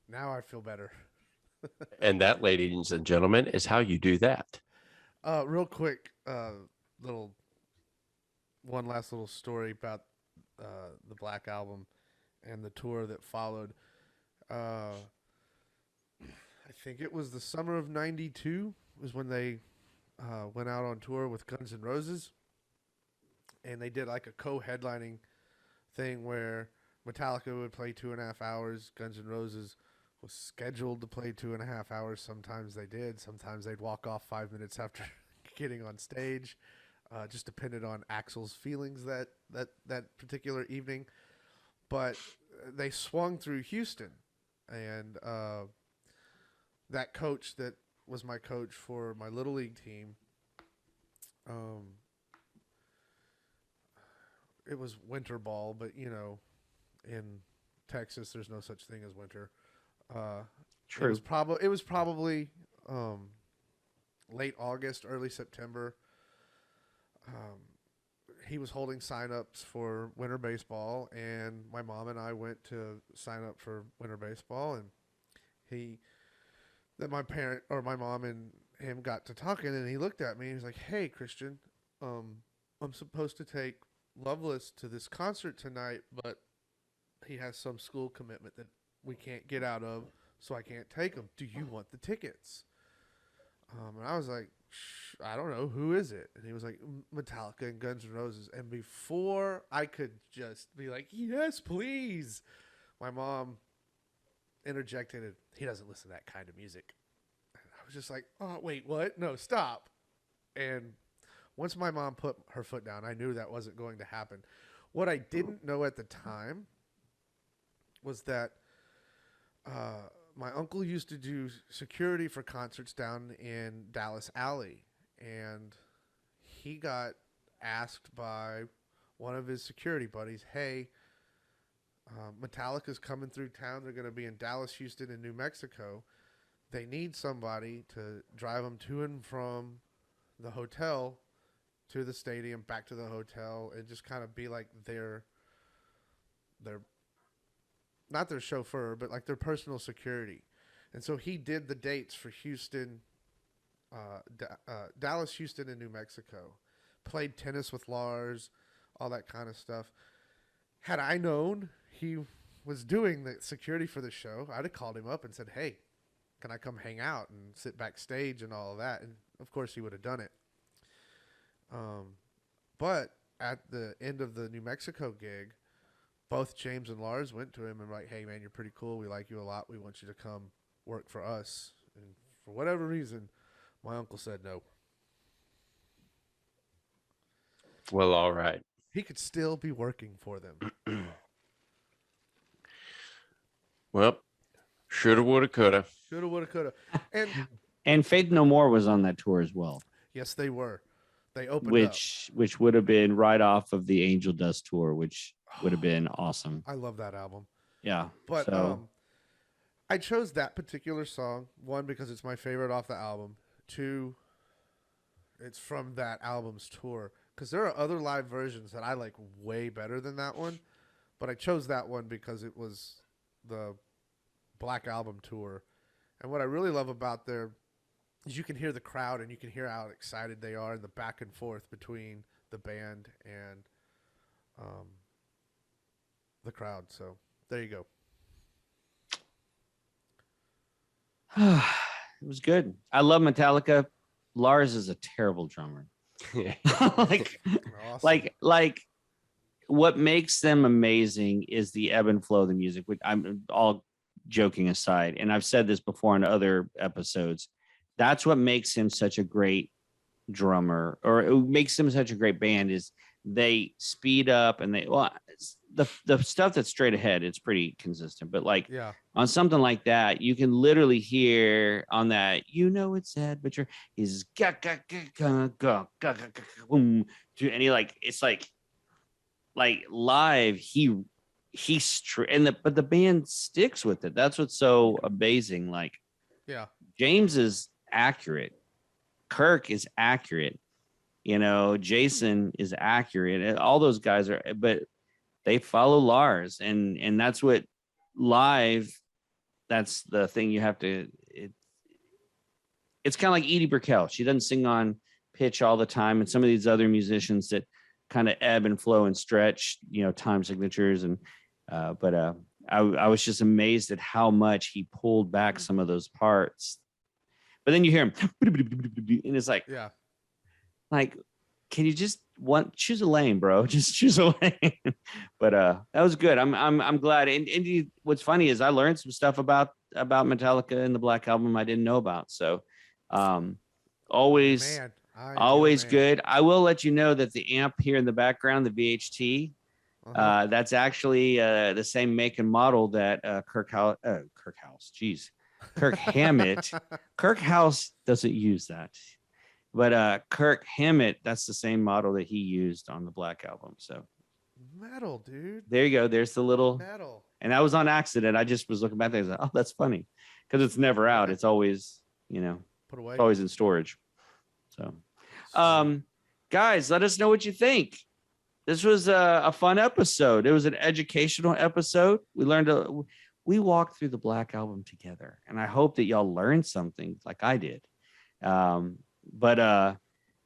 Now I feel better. And that, ladies and gentlemen, is how you do that. Real quick, little one last little story about the Black Album and the tour that followed. I think it was the summer of '92 was when they went out on tour with Guns N' Roses, and they did like a co-headlining thing where Metallica would play 2.5 hours. Guns N' Roses was scheduled to play 2.5 hours. Sometimes they did. Sometimes they'd walk off 5 minutes after getting on stage. Just depended on Axl's feelings that particular evening. But they swung through Houston, and that coach that was my coach for my little league team. It was winter ball, but in Texas, there's no such thing as winter. True. It was probably late August, early September. He was holding sign-ups for winter baseball, and my mom and I went to sign up for winter baseball, and my mom and him got to talking, and he looked at me and he was like, "Hey, Christian, I'm supposed to take Loveless to this concert tonight, but he has some school commitment that we can't get out of, so I can't take him. Do you want the tickets?" And I was like, I don't know, who is it? And he was like, Metallica and Guns N' Roses. And before I could just be like, yes, please, my mom interjected, and he doesn't listen to that kind of music. And I was just like, oh, wait, what? No, stop. And once my mom put her foot down, I knew that wasn't going to happen. What I didn't know at the time was that my uncle used to do security for concerts down in Dallas Alley, and he got asked by one of his security buddies, "Hey, Metallica's coming through town. They're going to be in Dallas, Houston, and New Mexico. They need somebody to drive them to and from the hotel to the stadium, back to the hotel, and just kind of be like their not their chauffeur, but like their personal security." And so he did the dates for Houston, Dallas, Houston, and New Mexico. Played tennis with Lars, all that kind of stuff. Had I known he was doing the security for the show, I'd have called him up and said, "Hey, can I come hang out and sit backstage and all of that?" And of course he would have done it. But at the end of the New Mexico gig, both James and Lars went to him and were like, "Hey man, you're pretty cool. We like you a lot. We want you to come work for us." And for whatever reason, my uncle said no. Well, all right. He could still be working for them. Well, shoulda, woulda, coulda. Shoulda, woulda, coulda. And Faith No More was on that tour as well. Yes, they were. They opened which would have been right off of the Angel Dust tour, which would have been awesome. I love that album. Yeah. But so. I chose that particular song, one, because it's my favorite off the album. Two, it's from that album's tour. Because there are other live versions that I like way better than that one. But I chose that one because it was the Black Album tour. And what I really love about there is you can hear the crowd and you can hear how excited they are and the back and forth between the band and the crowd. So there you go. It was good. I love Metallica. Lars is a terrible drummer. Awesome. like what makes them amazing is the ebb and flow of the music, which I'm all joking aside. And I've said this before in other episodes. That's what makes him such a great drummer, or it makes him such a great band, is they speed up and the stuff that's straight ahead, it's pretty consistent, but like on something like that, you can literally hear on that, it's sad, but he's and he like, it's like live, but the band sticks with it. That's what's so amazing. Like, James is accurate, Kirk is accurate, Jason is accurate, and all those guys are, but they follow Lars, and that's what live that's the thing you have to. It's kind of like Edie Brickell. She doesn't sing on pitch all the time, and some of these other musicians that kind of ebb and flow and stretch, time signatures. And I was just amazed at how much he pulled back some of those parts. But then you hear him, and it's like, can you just choose a lane, bro? Just choose a lane. But that was good. I'm glad. And what's funny is I learned some stuff about Metallica and the Black Album I didn't know about. So always good. I will let you know that the amp here in the background, the VHT, that's actually the same make and model that Kirk Hammett. Kirk House doesn't use that. But Kirk Hammett, that's the same model that he used on the Black Album. So metal, dude. There you go. There's the little metal. And that was on accident. I just was looking back there. I was like, oh, that's funny. Because it's never out. It's always, put away. It's always in storage. So guys, let us know what you think. This was a fun episode. It was an educational episode. We walked through the Black Album together. And I hope that y'all learned something like I did. But I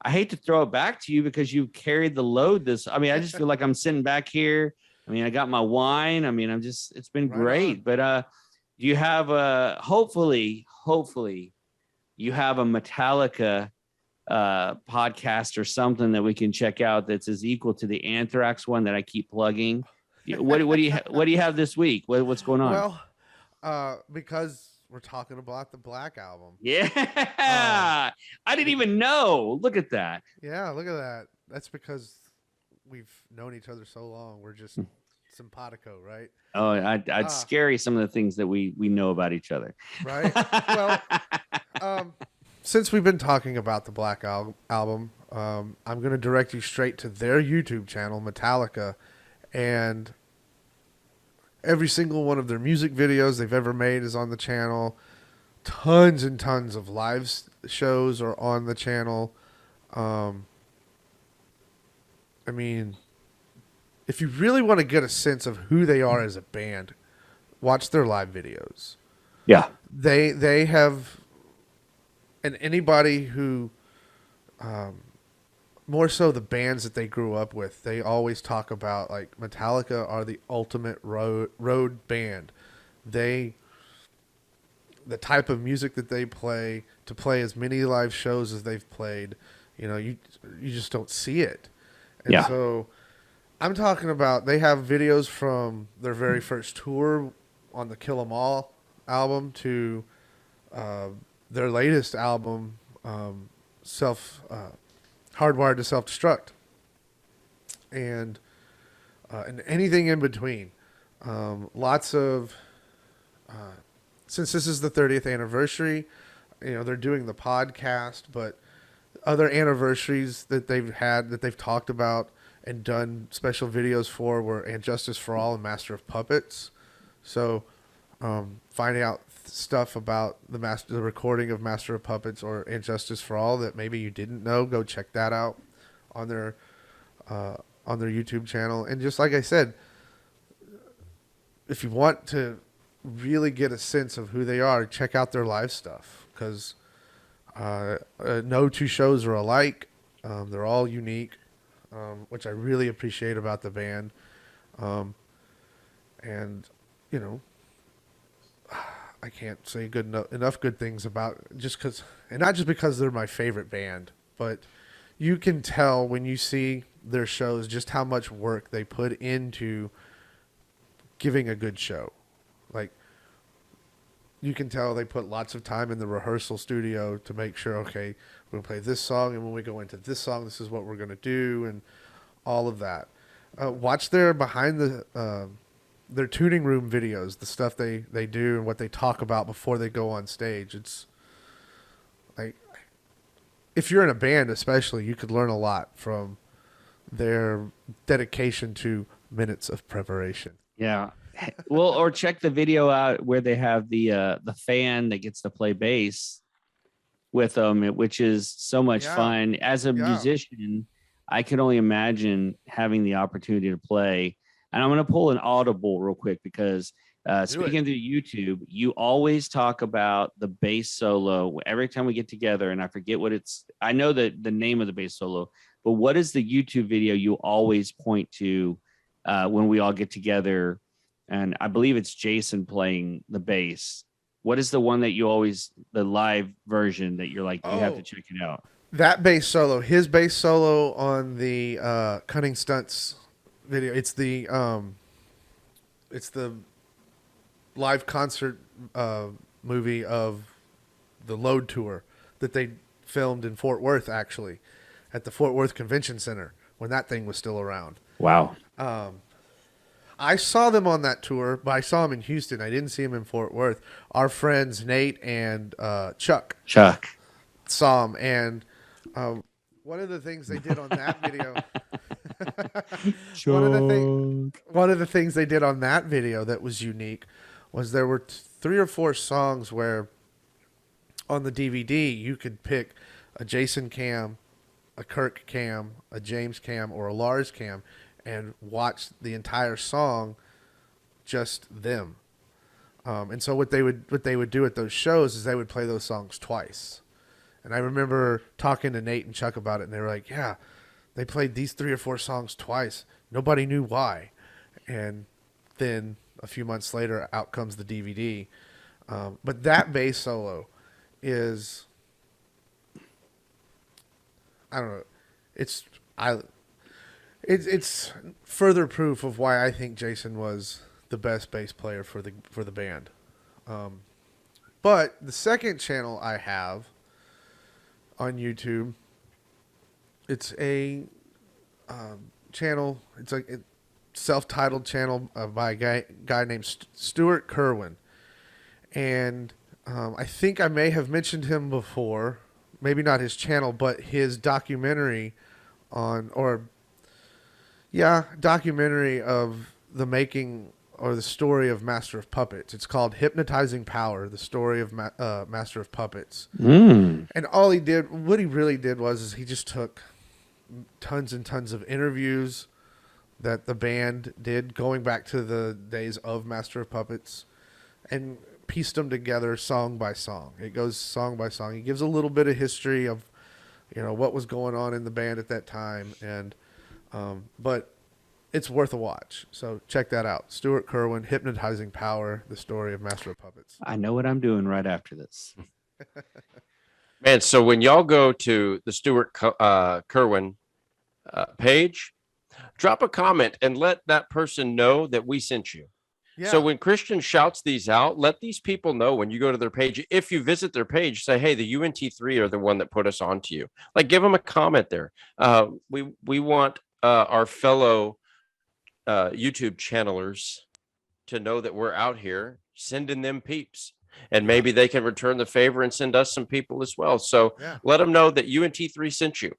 hate to throw it back to you because you carried the load I just feel like I'm sitting back here. I got my wine. It's been great. On. But do you have hopefully you have a Metallica podcast or something that we can check out that's as equal to the Anthrax one that I keep plugging. What do you have this week? What's going on? Well, because we're talking about the Black Album. Yeah. I didn't even know. Look at that. Yeah, look at that. That's because we've known each other so long. We're just simpatico, right? Oh, I'd scary some of the things that we know about each other. Right. Well, since we've been talking about the Black Album, I'm going to direct you straight to their YouTube channel, Metallica, and every single one of their music videos they've ever made is on the channel. Tons and tons of live shows are on the channel. If you really want to get a sense of who they are as a band, watch their live videos. Yeah. They have, and anybody who, more so the bands that they grew up with, they always talk about like Metallica are the ultimate road band. The type of music that they play, to play as many live shows as they've played, you just don't see it. And so I'm talking about, they have videos from their very first tour on the Kill 'Em All album to their latest album, Hardwired to Self-Destruct, and anything in between. Lots of, since this is the 30th anniversary, they're doing the podcast, but other anniversaries that they've talked about and done special videos for were And Justice for All and Master of Puppets. So finding out stuff about the recording of Master of Puppets or And Justice for All that maybe you didn't know, go check that out on their YouTube channel. And just like I said, if you want to really get a sense of who they are, check out their live stuff, because no two shows are alike. They're all unique, which I really appreciate about the band. And I can't say enough good things about, not just because they're my favorite band, but you can tell when you see their shows just how much work they put into giving a good show. Like, you can tell they put lots of time in the rehearsal studio to make sure, okay, we're going to play this song, and when we go into this song, this is what we're going to do, and all of that. Watch their their tuning room videos, the stuff they do and what they talk about before they go on stage. It's like, if you're in a band especially, you could learn a lot from their dedication to minutes of preparation. Yeah. Well, or check the video out where they have the fan that gets to play bass with them, which is so much fun. As a musician, I can only imagine having the opportunity to play. And I'm going to pull an audible real quick, because Speaking of the YouTube, you always talk about the bass solo every time we get together, and I forget what it's. I know the name of the bass solo, but what is the YouTube video you always point to when we all get together? And I believe it's Jason playing the bass. What is the one that you always, the live version that you're like, you have to check it out? That bass solo, his bass solo on the Cunning Stunts video. It's the live concert movie of the Load tour that they filmed in Fort Worth, actually, at the Fort Worth Convention Center when that thing was still around. Wow. I saw them on that tour, but I saw them in Houston. I didn't see them in Fort Worth. Our friends Nate and Chuck saw them, and one of the things they did on that video one of the things they did on that video that was unique was there were 3 or 4 songs where on the DVD you could pick a Jason cam, a Kirk cam, a James cam, or a Lars cam and watch the entire song just them. And so what they would do at those shows is they would play those songs twice. And I remember talking to Nate and Chuck about it, and they were like, yeah, they played these 3 or 4 songs twice. Nobody knew why. And then a few months later, out comes the DVD. But that bass solo is, I don't know, it's further proof of why I think Jason was the best bass player for the band. But the second channel I have on YouTube, it's a channel. It's a self-titled channel by a guy named Stuart Kerwin, and I think I may have mentioned him before. Maybe not his channel, but his documentary documentary of the making or the story of Master of Puppets. It's called Hypnotizing Power, the story of Master of Puppets. And what he really did was he just took tons and tons of interviews that the band did going back to the days of Master of Puppets and pieced them together song by song. It goes song by song. He gives a little bit of history of, what was going on in the band at that time. And, but it's worth a watch. So check that out. Stuart Kerwin, Hypnotizing Power, the story of Master of Puppets. I know what I'm doing right after this. Man, so when y'all go to the Stuart Kerwin page, drop a comment and let that person know that we sent you. Yeah. So when Christian shouts these out, let these people know when you go to their page. If you visit their page, say, hey, the UNT3 are the one that put us on to you. Like, give them a comment there. We want our fellow YouTube channelers to know that we're out here sending them peeps. And maybe they can return the favor and send us some people as well. So let them know that UNT3 sent you.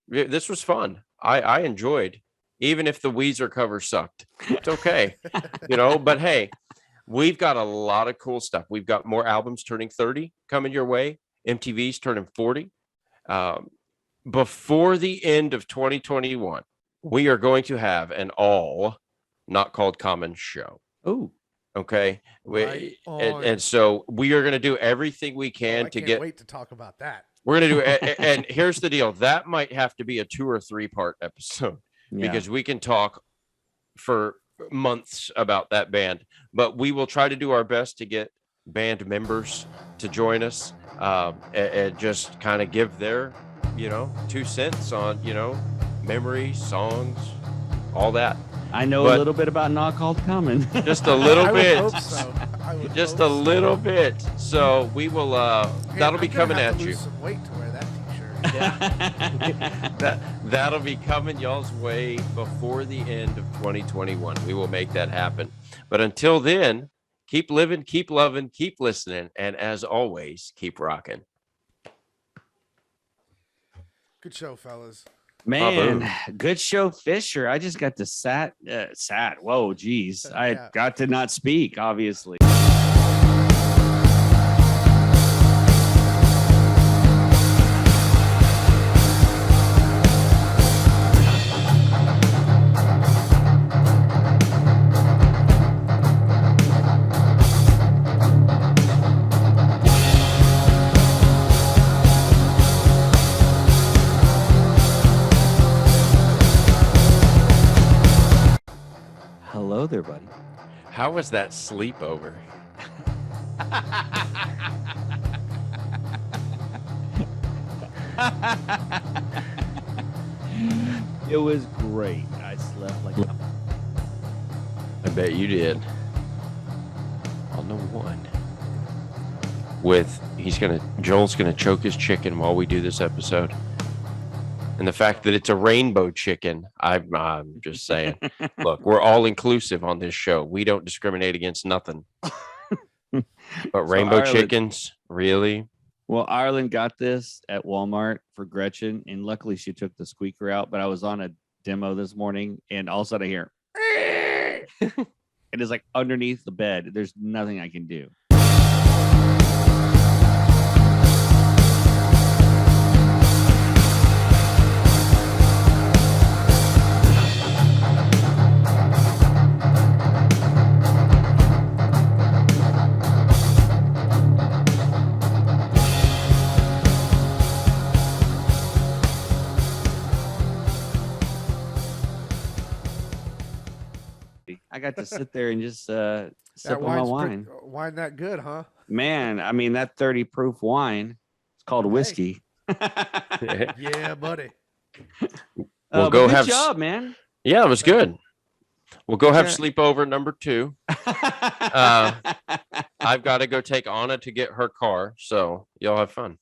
This was fun. I enjoyed, even if the Weezer cover sucked. It's okay, but hey, we've got a lot of cool stuff. We've got more albums turning 30 coming your way. MTV's turning 40. Before the end of 2021, we are going to have an all Not Called Common show. Oh, okay. And so we are going to do everything we can to get. Wait to talk about that. We're going to do it. And here's the deal. That might have to be a 2 or 3 part episode because we can talk for months about that band, but we will try to do our best to get band members to join us and just kind of give their, 2 cents on, memories, songs, all that. I know a little bit about Not Called Common. Just a little bit. I would hope so. Just a little bit. So we will, that'll be coming at you. Some weight to wear that t-shirt. That'll be coming y'all's way before the end of 2021. We will make that happen. But until then, keep living, keep loving, keep listening, and as always, keep rocking. Good show, fellas. Man, good show, Fisher. I just got to sat. Whoa, geez. I got to not speak, obviously. Hello there, buddy. How was that sleepover? It was great. I slept like I bet you did. On the one. Joel's gonna choke his chicken while we do this episode. And the fact that it's a rainbow chicken, I'm just saying. Look, we're all inclusive on this show. We don't discriminate against nothing. But rainbow chickens, really? Well, Ireland got this at Walmart for Gretchen, and luckily she took the squeaker out. But I was on a demo this morning, and all of a sudden I hear, it is like underneath the bed. There's nothing I can do. I got to sit there and just sip on my wine. Wine that good, huh? Man, I mean, that 30 proof wine, it's called whiskey. Yeah, buddy. We'll go good have job, man. Yeah, it was good. We'll go have sleepover number 2. I've got to go take Anna to get her car, so y'all have fun.